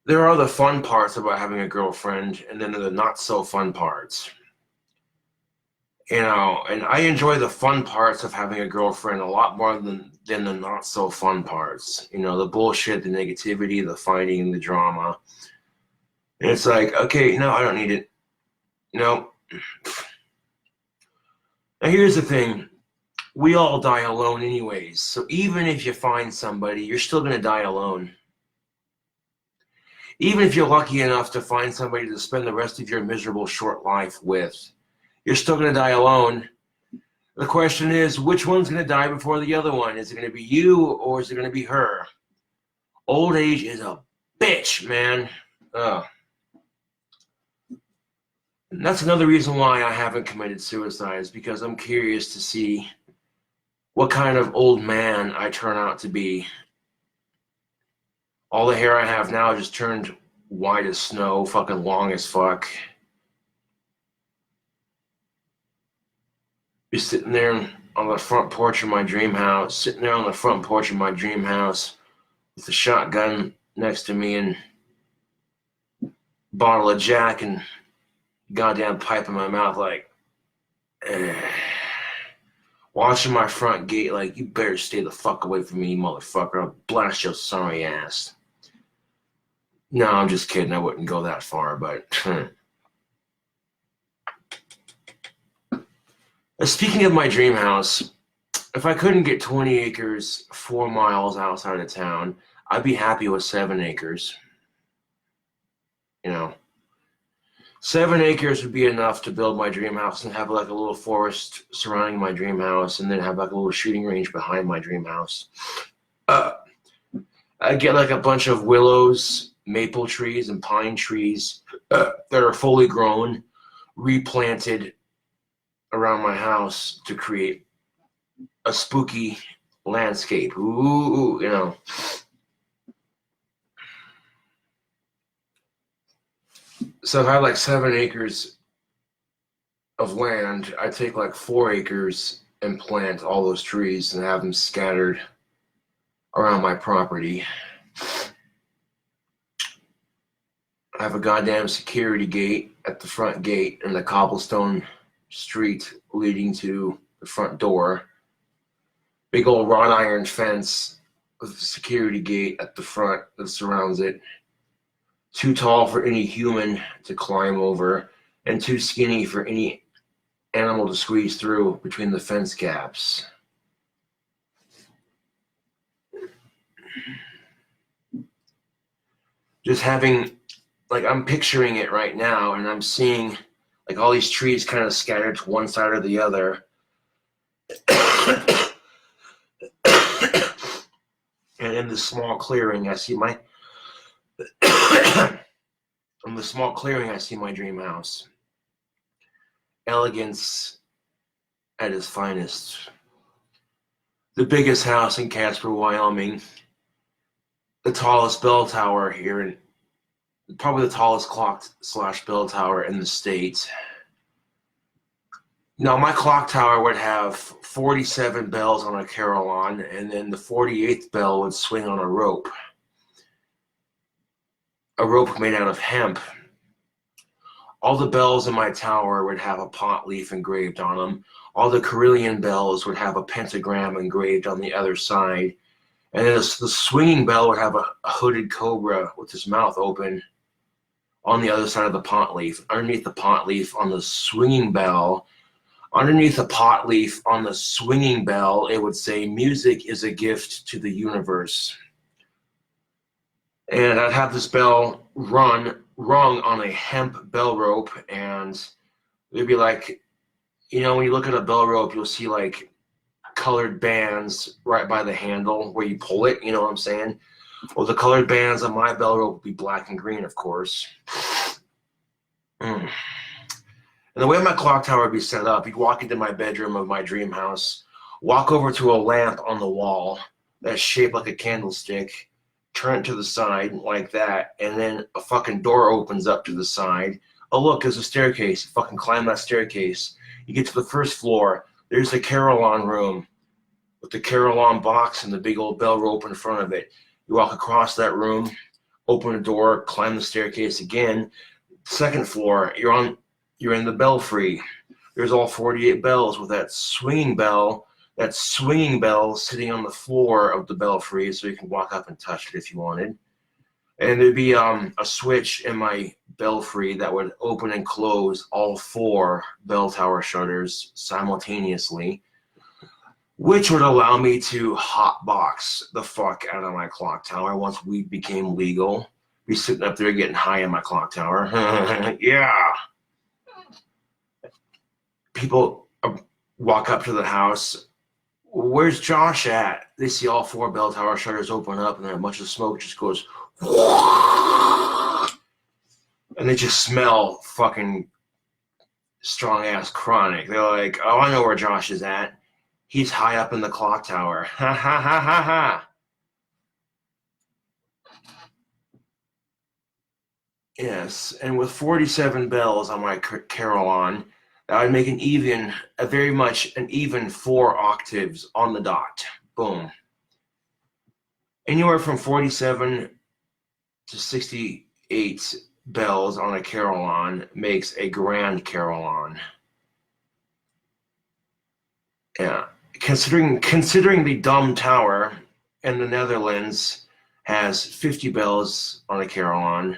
There are the fun parts about having a girlfriend, and then there are the not so fun parts. You know, and I enjoy the fun parts of having a girlfriend a lot more than the not so fun parts. You know, the bullshit, the negativity, the fighting, the drama. And it's like, okay, no, I don't need it. No. Now here's the thing. We all die alone anyways. So even if you find somebody, you're still going to die alone. Even if you're lucky enough to find somebody to spend the rest of your miserable short life with, you're still going to die alone. The question is, which one's going to die before the other one? Is it going to be you or is it going to be her? Old age is a bitch, man. And that's another reason why I haven't committed suicide, is because I'm curious to see what kind of old man I turn out to be. All the hair I have now just turned white as snow, fucking long as fuck. Be sitting there on the front porch of my dream house, with a shotgun next to me and bottle of Jack and goddamn pipe in my mouth, like, watching my front gate like, you better stay the fuck away from me, motherfucker. I'll blast your sorry ass. No, I'm just kidding. I wouldn't go that far, but... Speaking of my dream house, if I couldn't get 20 acres 4 miles outside of town, I'd be happy with 7 acres. You know, 7 acres would be enough to build my dream house and have like a little forest surrounding my dream house, and then have like a little shooting range behind my dream house. I'd get like a bunch of willows, maple trees, and pine trees that are fully grown, replanted around my house to create a spooky landscape. Ooh, you know. So if I had like 7 acres of land, I'd take like 4 acres and plant all those trees and have them scattered around my property. I have a goddamn security gate at the front gate and the cobblestone street leading to the front door. Big old wrought iron fence with a security gate at the front that surrounds it. Too tall for any human to climb over, and too skinny for any animal to squeeze through between the fence gaps. Just having, like, I'm picturing it right now, and I'm seeing like all these trees kind of scattered to one side or the other. And in this small clearing, I see my dream house. Elegance at its finest. The biggest house in Casper, Wyoming. The tallest bell tower here, and probably the tallest clock/bell tower in the state. Now, my clock tower would have 47 bells on a carillon, and then the 48th bell would swing on a rope. A rope made out of hemp. All the bells in my tower would have a pot leaf engraved on them. All the carillon bells would have a pentagram engraved on the other side. And then the swinging bell would have a hooded cobra with his mouth open on the other side of the pot leaf. Underneath the pot leaf on the swinging bell, it would say, "Music is a gift to the universe." And I'd have this bell rung on a hemp bell rope, and it'd be like, you know, when you look at a bell rope, you'll see like colored bands right by the handle where you pull it, you know what I'm saying? Well, the colored bands on my bell rope would be black and green, of course. And the way my clock tower would be set up, you'd walk into my bedroom of my dream house, walk over to a lamp on the wall that's shaped like a candlestick, turn it to the side like that, and then a fucking door opens up to the side. Oh, look, there's a staircase. You fucking climb that staircase. You get to the first floor. There's the carillon room with the carillon box and the big old bell rope in front of it. You walk across that room, open a door, climb the staircase again. Second floor, you're in the belfry. There's all 48 bells with that swinging bell sitting on the floor of the belfry, so you can walk up and touch it if you wanted. And there'd be a switch in my belfry that would open and close all 4 bell tower shutters simultaneously, which would allow me to hotbox the fuck out of my clock tower once weed became legal. Be sitting up there getting high in my clock tower. Yeah. People walk up to the house. Where's Josh at? They see all 4 bell tower shutters open up, and then a bunch of smoke just goes, and they just smell fucking strong ass chronic. They're like, oh, I know where Josh is at. He's high up in the clock tower. Ha ha ha ha ha. Yes, and with 47 bells on my carillon, that would make very much an even 4 octaves on the dot. Boom. Anywhere from 47 to 68 bells on a carillon makes a grand carillon. Yeah. Considering the Dom Tower in the Netherlands has 50 bells on a carillon.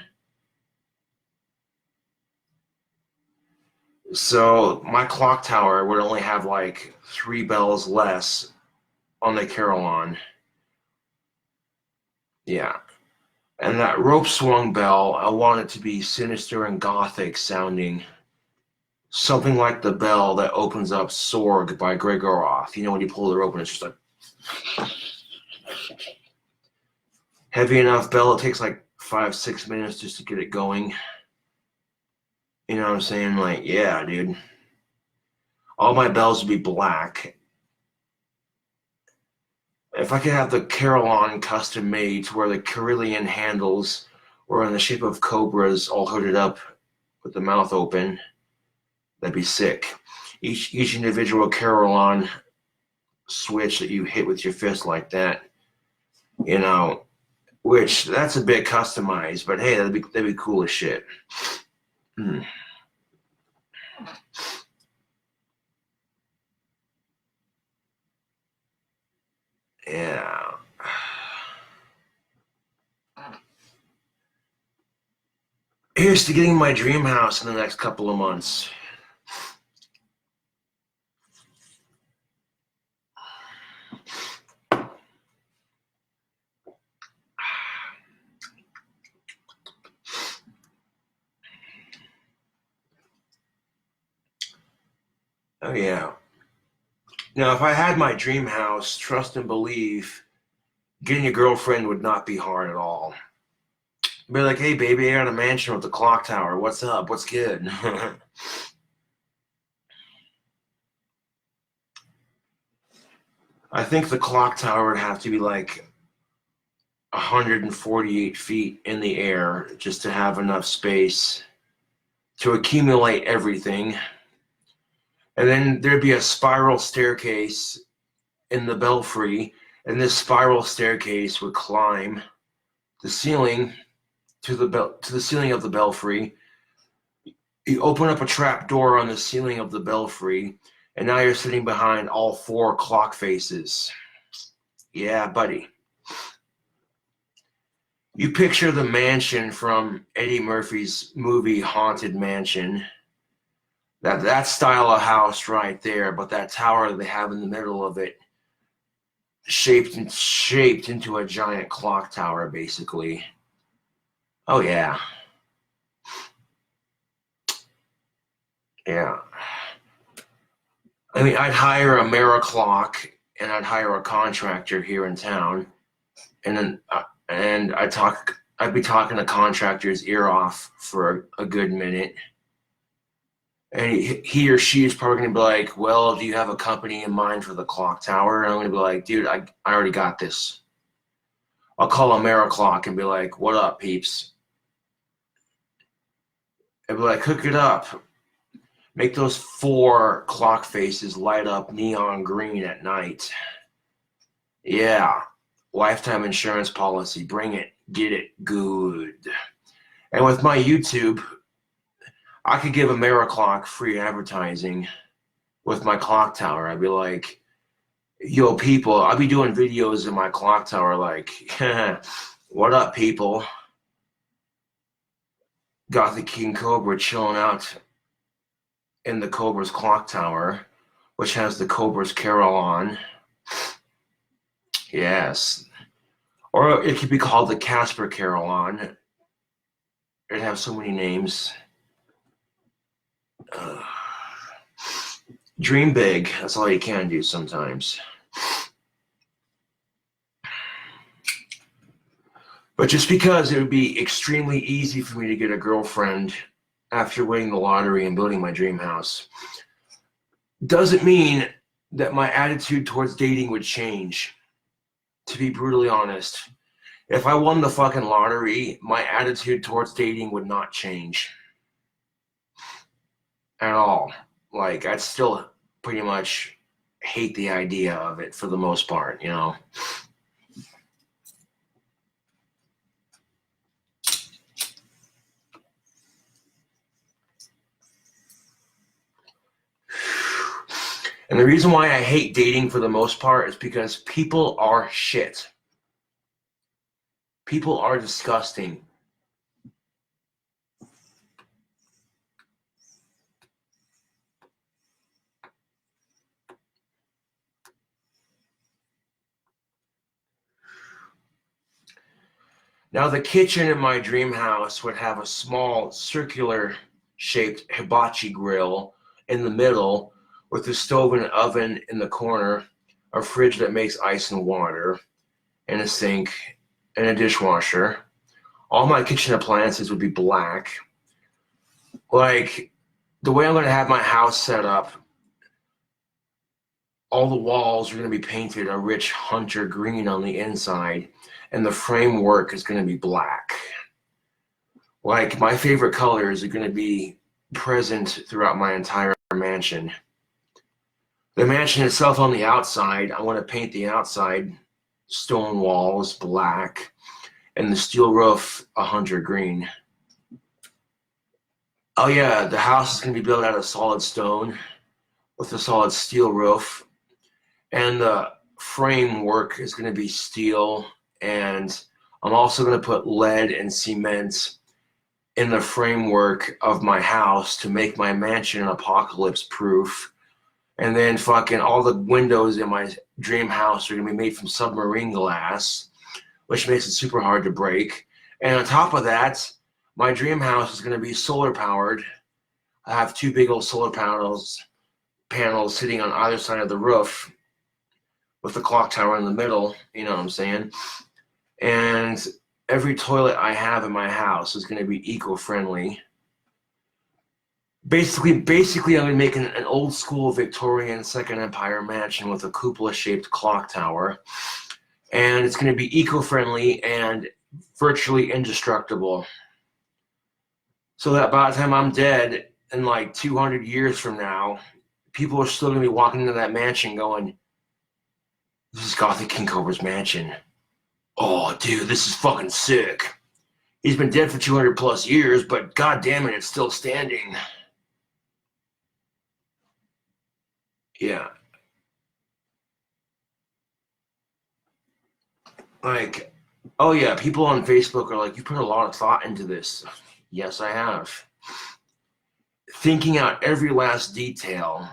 So my clock tower would only have like 3 bells less on the carillon. Yeah. And that rope swung bell, I want it to be sinister and gothic sounding. Something like the bell that opens up Sorg by Gregoroth. You know, when you pull the rope and it's just like heavy enough bell, it takes like 5-6 minutes just to get it going. You know what I'm saying? Like, yeah, dude. All my bells would be black. If I could have the carillon custom made to where the carillon handles were in the shape of cobras all hooded up with the mouth open, that'd be sick. Each individual carillon switch that you hit with your fist like that, you know, which that's a bit customized, but hey, that'd be cool as shit. Yeah. Here's to getting my dream house in the next couple of months. Oh, yeah. Now, if I had my dream house, trust and believe, getting a girlfriend would not be hard at all. Be like, hey, baby, I got a mansion with a clock tower. What's up? What's good? I think the clock tower would have to be like 148 feet in the air just to have enough space to accumulate everything. And then there'd be a spiral staircase in the belfry, and this spiral staircase would climb the ceiling to the ceiling of the belfry. You open up a trap door on the ceiling of the belfry, and now you're sitting behind all 4 clock faces. Yeah, buddy. You picture the mansion from Eddie Murphy's movie Haunted Mansion. That style of house right there, but that tower they have in the middle of it shaped into a giant clock tower, basically. Oh, yeah. Yeah. I mean, I'd hire a Clock and I'd hire a contractor here in town, and then I'd be talking the contractor's ear off for a good minute. And he or she is probably going to be like, well, do you have a company in mind for the clock tower? And I'm going to be like, dude, I already got this. I'll call Clock and be like, what up, peeps? I'd be like, hook it up. Make those 4 clock faces light up neon green at night. Yeah. Lifetime insurance policy. Bring it. Get it. Good. And with my YouTube, I could give Clock free advertising with my clock tower. I'd be like, yo, people, I'll be doing videos in my clock tower like, what up, people? Got the King Cobra chilling out in the Cobra's clock tower, which has the Cobra's Carol on. Yes. Or it could be called the Casper Carol on. It'd have so many names. Dream big. That's all you can do sometimes. But just because it would be extremely easy for me to get a girlfriend after winning the lottery and building my dream house doesn't mean that my attitude towards dating would change. To be brutally honest, if I won the fucking lottery, my attitude towards dating would not change at all. Like, I'd still pretty much hate the idea of it for the most part, you know? And the reason why I hate dating for the most part is because people are shit. People are disgusting. Now, the kitchen in my dream house would have a small circular shaped hibachi grill in the middle with a stove and an oven in the corner, a fridge that makes ice and water, and a sink and a dishwasher. All my kitchen appliances would be black. Like, the way I'm going to have my house set up, all the walls are going to be painted a rich hunter green on the inside, and the framework is going to be black. Like, my favorite colors are going to be present throughout my entire mansion. The mansion itself on the outside, I want to paint the outside stone walls black and the steel roof a hunter green. Oh yeah, the house is going to be built out of solid stone with a solid steel roof, and the framework is going to be steel, and I'm also going to put lead and cement in the framework of my house to make my mansion apocalypse proof. And then fucking all the windows in my dream house are going to be made from submarine glass, which makes it super hard to break. And on top of that, my dream house is going to be solar powered. I have two big old solar panels sitting on either side of the roof with the clock tower in the middle, you know what I'm saying? And every toilet I have in my house is going to be eco-friendly. Basically, I'm going to make an old school Victorian Second Empire mansion with a cupola-shaped clock tower. And it's going to be eco-friendly and virtually indestructible. So that by the time I'm dead, in like 200 years from now, people are still going to be walking into that mansion going, this is Gothic King Cobra's mansion. Oh, dude, this is fucking sick. He's been dead for 200 plus years, but god damn it, it's still standing. Yeah. Like, oh yeah, people on Facebook are like, you put a lot of thought into this. Yes, I have. Thinking out every last detail.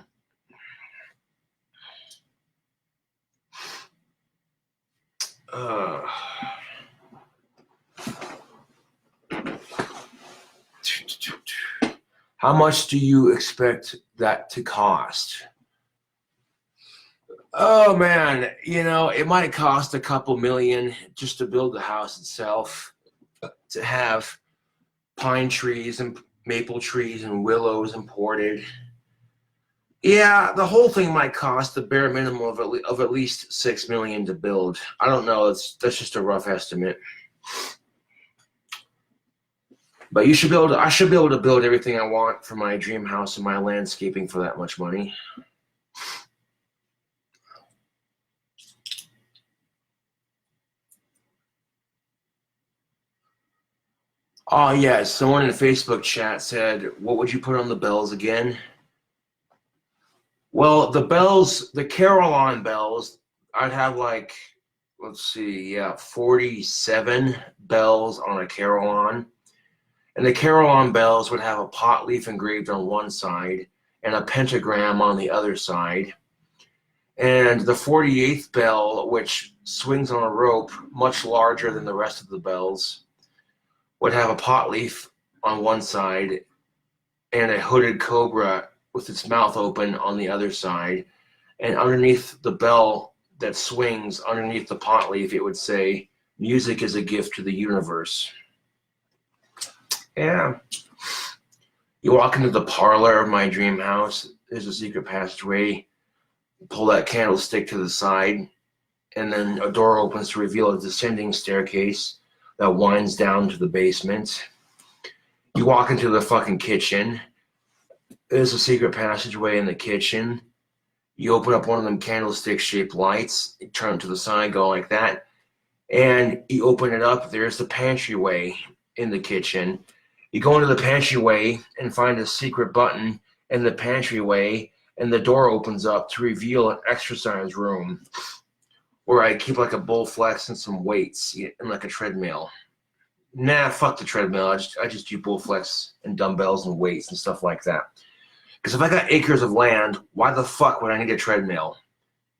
How much do you expect that to cost? Oh man, you know, it might cost a couple million just to build the house itself, to have pine trees and maple trees and willows imported. Yeah, the whole thing might cost the bare minimum of at least $6 million to build. I don't know. That's just a rough estimate. But I should be able to build everything I want for my dream house and my landscaping for that much money. Oh yeah, someone in the Facebook chat said, "What would you put on the bells again?" Well, the bells, the carillon bells, I'd have like, let's see, yeah, 47 bells on a carillon. And the carillon bells would have a pot leaf engraved on one side and a pentagram on the other side. And the 48th bell, which swings on a rope much larger than the rest of the bells, would have a pot leaf on one side and a hooded cobra with its mouth open on the other side. And underneath the bell that swings, underneath the pot leaf, it would say, "Music is a gift to the universe." Yeah. You walk into the parlor of my dream house, there's a secret passageway. Pull that candlestick to the side, and then a door opens to reveal a descending staircase that winds down to the basement. You walk into the fucking kitchen. There's a secret passageway in the kitchen. You open up one of them candlestick-shaped lights, you turn it to the side, go like that, and you open it up. There's the pantryway in the kitchen. You go into the pantryway and find a secret button in the pantryway, and the door opens up to reveal an exercise room where I keep like a Bowflex and some weights and like a treadmill. Nah, fuck the treadmill. I just do Bowflex and dumbbells and weights and stuff like that. Because if I got acres of land, why the fuck would I need a treadmill?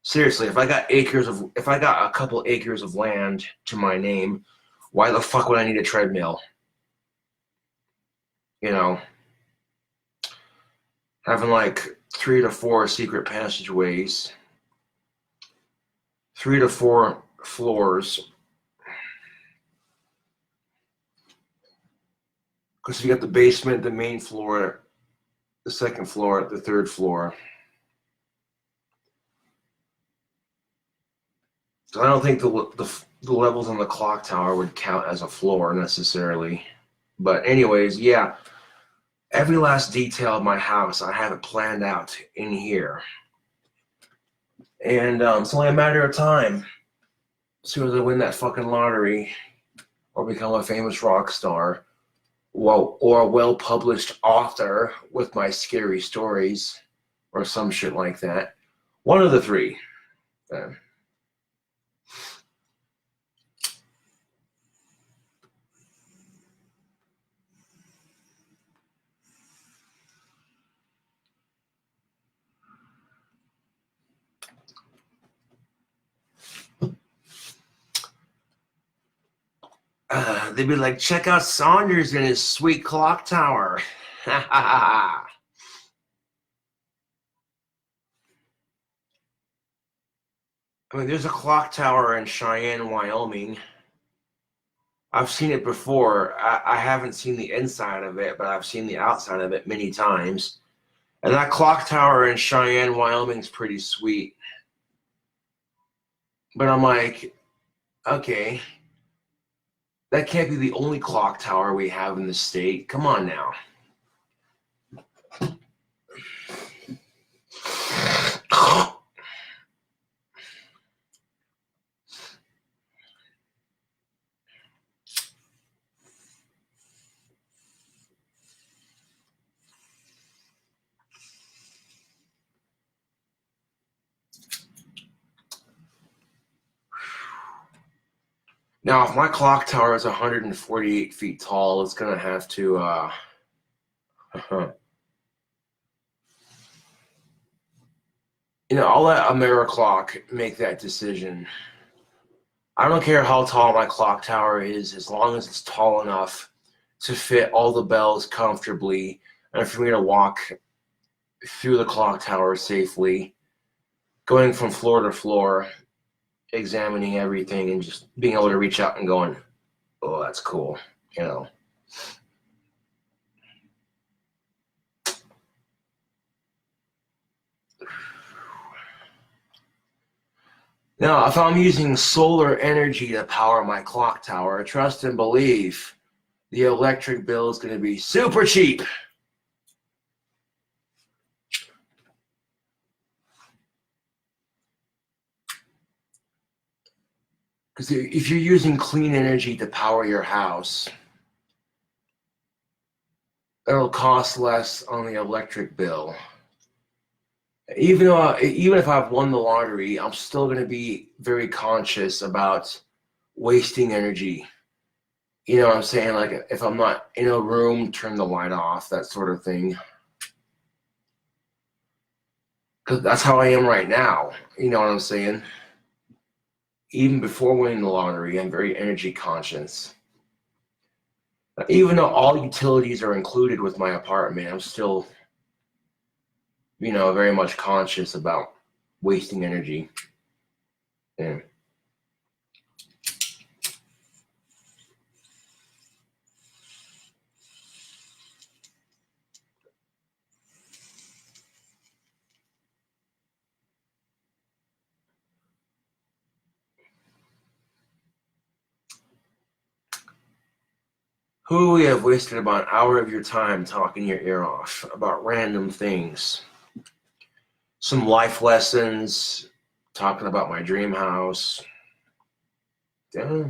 Seriously, if I got a couple acres of land to my name, why the fuck would I need a treadmill? You know, having like 3 to 4 secret passageways, 3 to 4 floors. Because you got the basement, the main floor, the second floor, the third floor. So I don't think the levels on the clock tower would count as a floor necessarily. But anyways, yeah. Every last detail of my house, I have it planned out in here. And it's only a matter of time. As soon as I win that fucking lottery or become a famous rock star, or a well-published author with my scary stories or some shit like that. One of the three. They'd be like, check out Saunders and his sweet clock tower. I mean, there's a clock tower in Cheyenne, Wyoming. I've seen it before. I haven't seen the inside of it, but I've seen the outside of it many times. And that clock tower in Cheyenne, Wyoming is pretty sweet. But I'm like, okay, that can't be the only clock tower we have in the state. Come on now. Now, if my clock tower is 148 feet tall, it's going to have to, I'll let AmeriClock make that decision. I don't care how tall my clock tower is, as long as it's tall enough to fit all the bells comfortably and for me to walk through the clock tower safely, going from floor to floor, examining everything and just being able to reach out and going, oh, that's cool, Now, if I'm using solar energy to power my clock tower, trust and believe the electric bill is going to be super cheap. Because if you're using clean energy to power your house, it'll cost less on the electric bill. Even if I've won the lottery, I'm still going to be very conscious about wasting energy. You know what I'm saying? Like if I'm not in a room, turn the light off, that sort of thing. Because that's how I am right now. You know what I'm saying? Even before winning the lottery, I'm very energy conscious. Even though all utilities are included with my apartment, I'm still, very much conscious about wasting energy. Yeah. Who we have wasted about an hour of your time talking your ear off about random things. Some life lessons, talking about my dream house. Yeah.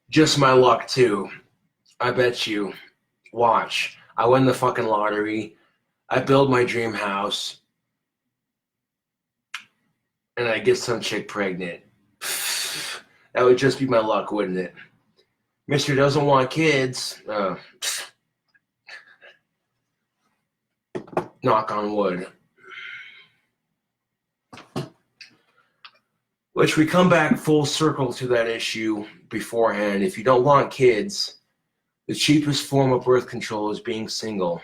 Just my luck, too. I bet you. Watch. I win the fucking lottery. I build my dream house. And I get some chick pregnant. That would just be my luck, wouldn't it? Mister doesn't want kids. Knock on wood. Which we come back full circle to that issue beforehand. If you don't want kids, the cheapest form of birth control is being single.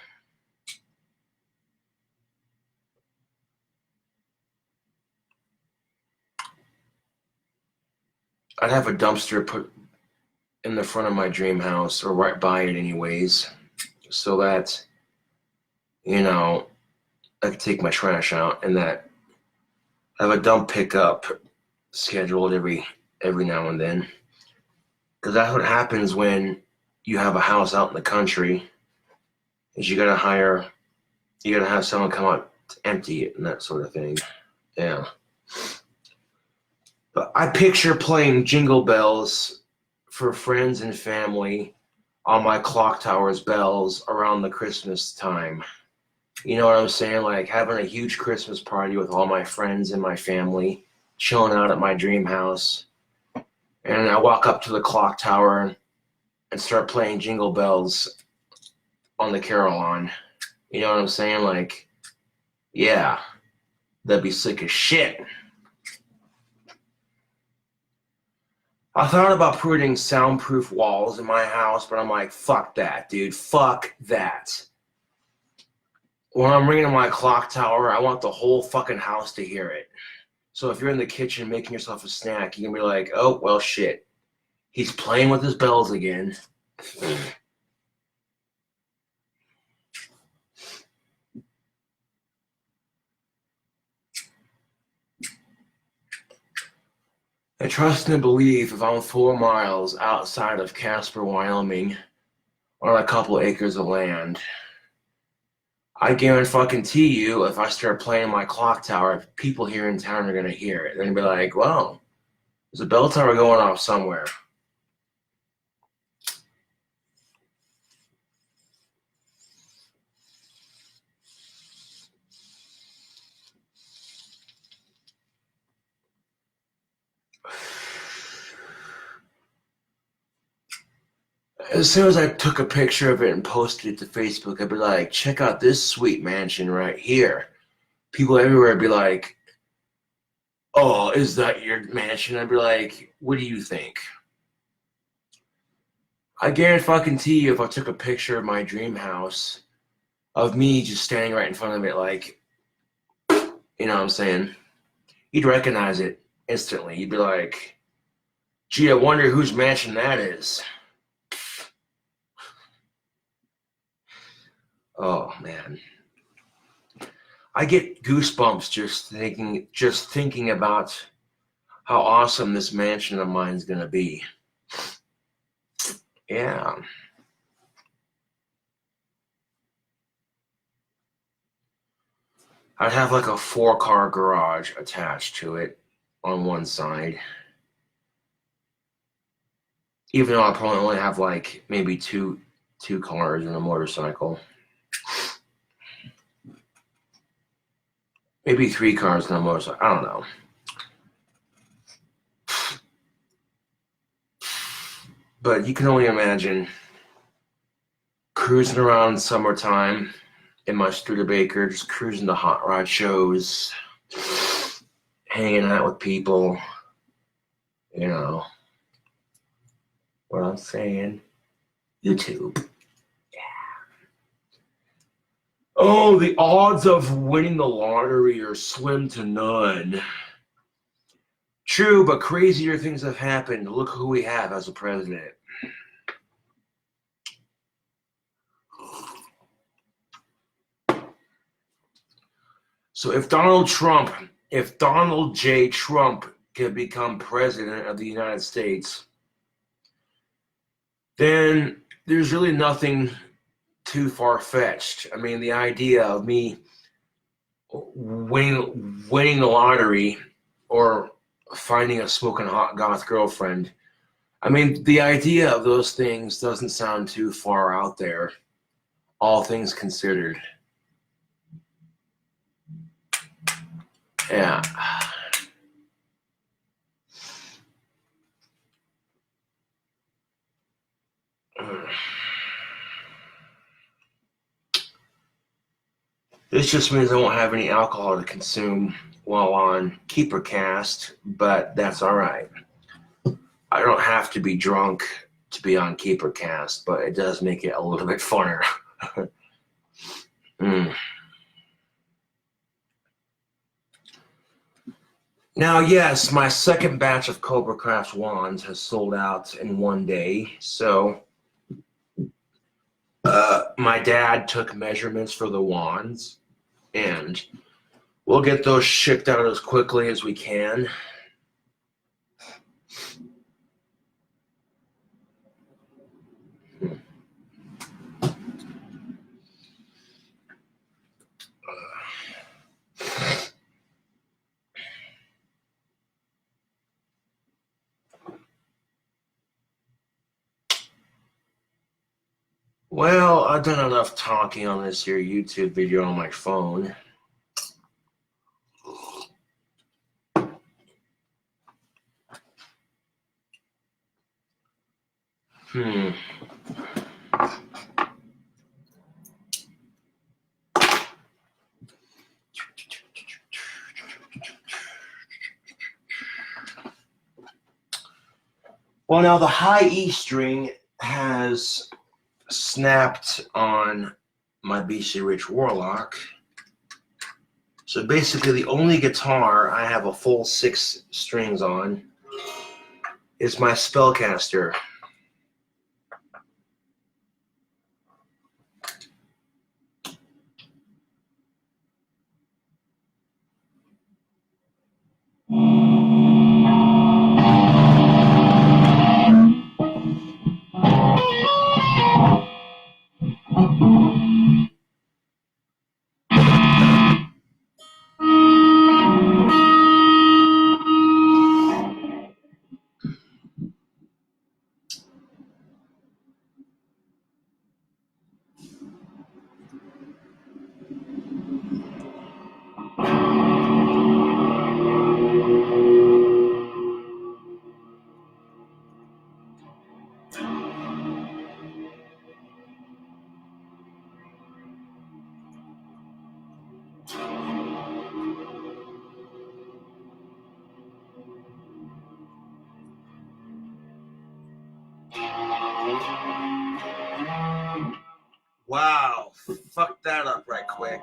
I'd have a dumpster put in the front of my dream house, or right by it anyways, so that, I could take my trash out, and that I have a dump pickup scheduled every now and then. Because that's what happens when you have a house out in the country, is you gotta have someone come out to empty it and that sort of thing. Yeah. But I picture playing Jingle Bells for friends and family on my clock tower's bells around the Christmas time. You know what I'm saying? Like having a huge Christmas party with all my friends and my family, chilling out at my dream house. And I walk up to the clock tower and start playing Jingle Bells on the carillon. You know what I'm saying? Like, yeah, that'd be sick as shit. I thought about putting soundproof walls in my house, but I'm like, fuck that, dude. Fuck that. When I'm ringing my clock tower, I want the whole fucking house to hear it. So if you're in the kitchen making yourself a snack, you can be like, oh, well, shit. He's playing with his bells again. I trust and believe if I'm 4 miles outside of Casper, Wyoming, on a couple acres of land, I guarantee you, if I start playing my clock tower, people here in town are going to hear it. They're going to be like, well, there's a bell tower going off somewhere. As soon as I took a picture of it and posted it to Facebook, I'd be like, check out this sweet mansion right here. People everywhere would be like, oh, is that your mansion? I'd be like, what do you think? I guarantee you, if I took a picture of my dream house, of me just standing right in front of it, like, you know what I'm saying? You'd recognize it instantly. You'd be like, gee, I wonder whose mansion that is. Oh, man. I get goosebumps just thinking about how awesome this mansion of mine is going to be. Yeah. I'd have like a 4-car garage attached to it on one side. Even though I probably only have like maybe two cars and a motorcycle. Maybe 3 cars and a motorcycle. I don't know. But you can only imagine cruising around summertime in my Studebaker, just cruising to hot rod shows, hanging out with people, you know what I'm saying? YouTube. Yeah. Oh, the odds of winning the lottery are slim to none. True, but crazier things have happened. Look who we have as a president. So if Donald J. Trump can become president of the United States, then there's really nothing too far-fetched. I mean, the idea of me winning the lottery or finding a smoking hot goth girlfriend, I mean, the idea of those things doesn't sound too far out there, all things considered. Yeah. This just means I won't have any alcohol to consume while on KeeperCast, but that's all right. I don't have to be drunk to be on KeeperCast, but it does make it a little bit funner. Now, yes, my second batch of Cobra Craft wands has sold out in one day, so my dad took measurements for the wands, and we'll get those shipped out as quickly as we can. Well, I've done enough talking on this here YouTube video on my phone. Well, now the high E string has snapped on my BC Rich Warlock. So basically the only guitar I have a full 6 strings on is my Spellcaster. Wow, fuck that up right quick.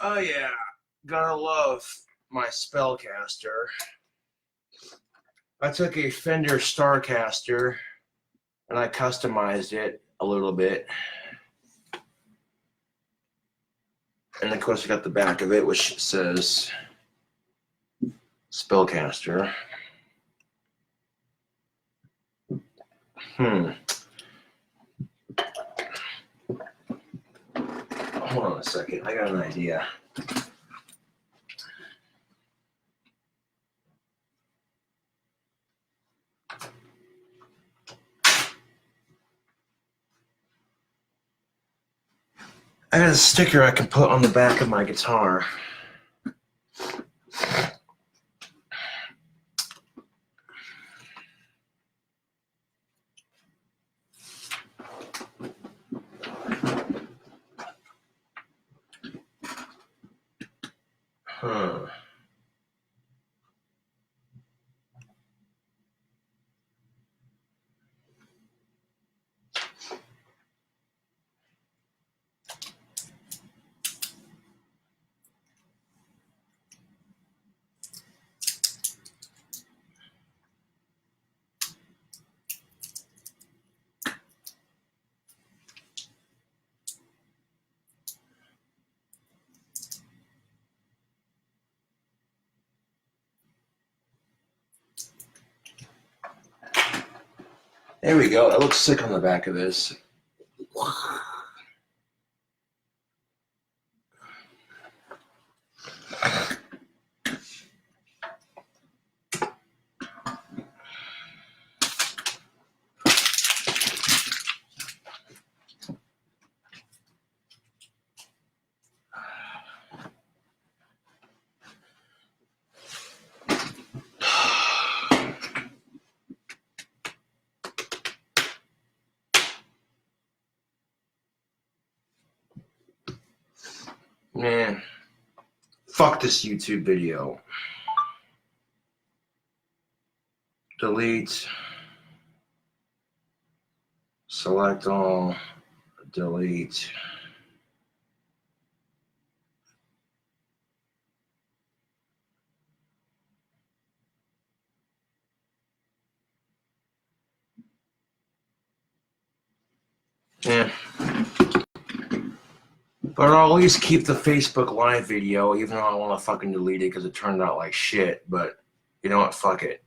Oh yeah, gotta love my spellcaster. I took a Fender Starcaster and I customized it a little bit. And of course I got the back of it, which says spellcaster. Hold on a second, I got an idea. I got a sticker I can put on the back of my guitar. Huh. There we go. That looks sick on the back of this. Man, fuck this YouTube video. Delete. Select all. Delete. Yeah. But I'll at least keep the Facebook Live video, even though I want to fucking delete it because it turned out like shit. But you know what? Fuck it.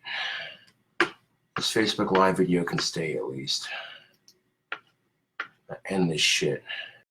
This Facebook Live video can stay at least. End this shit.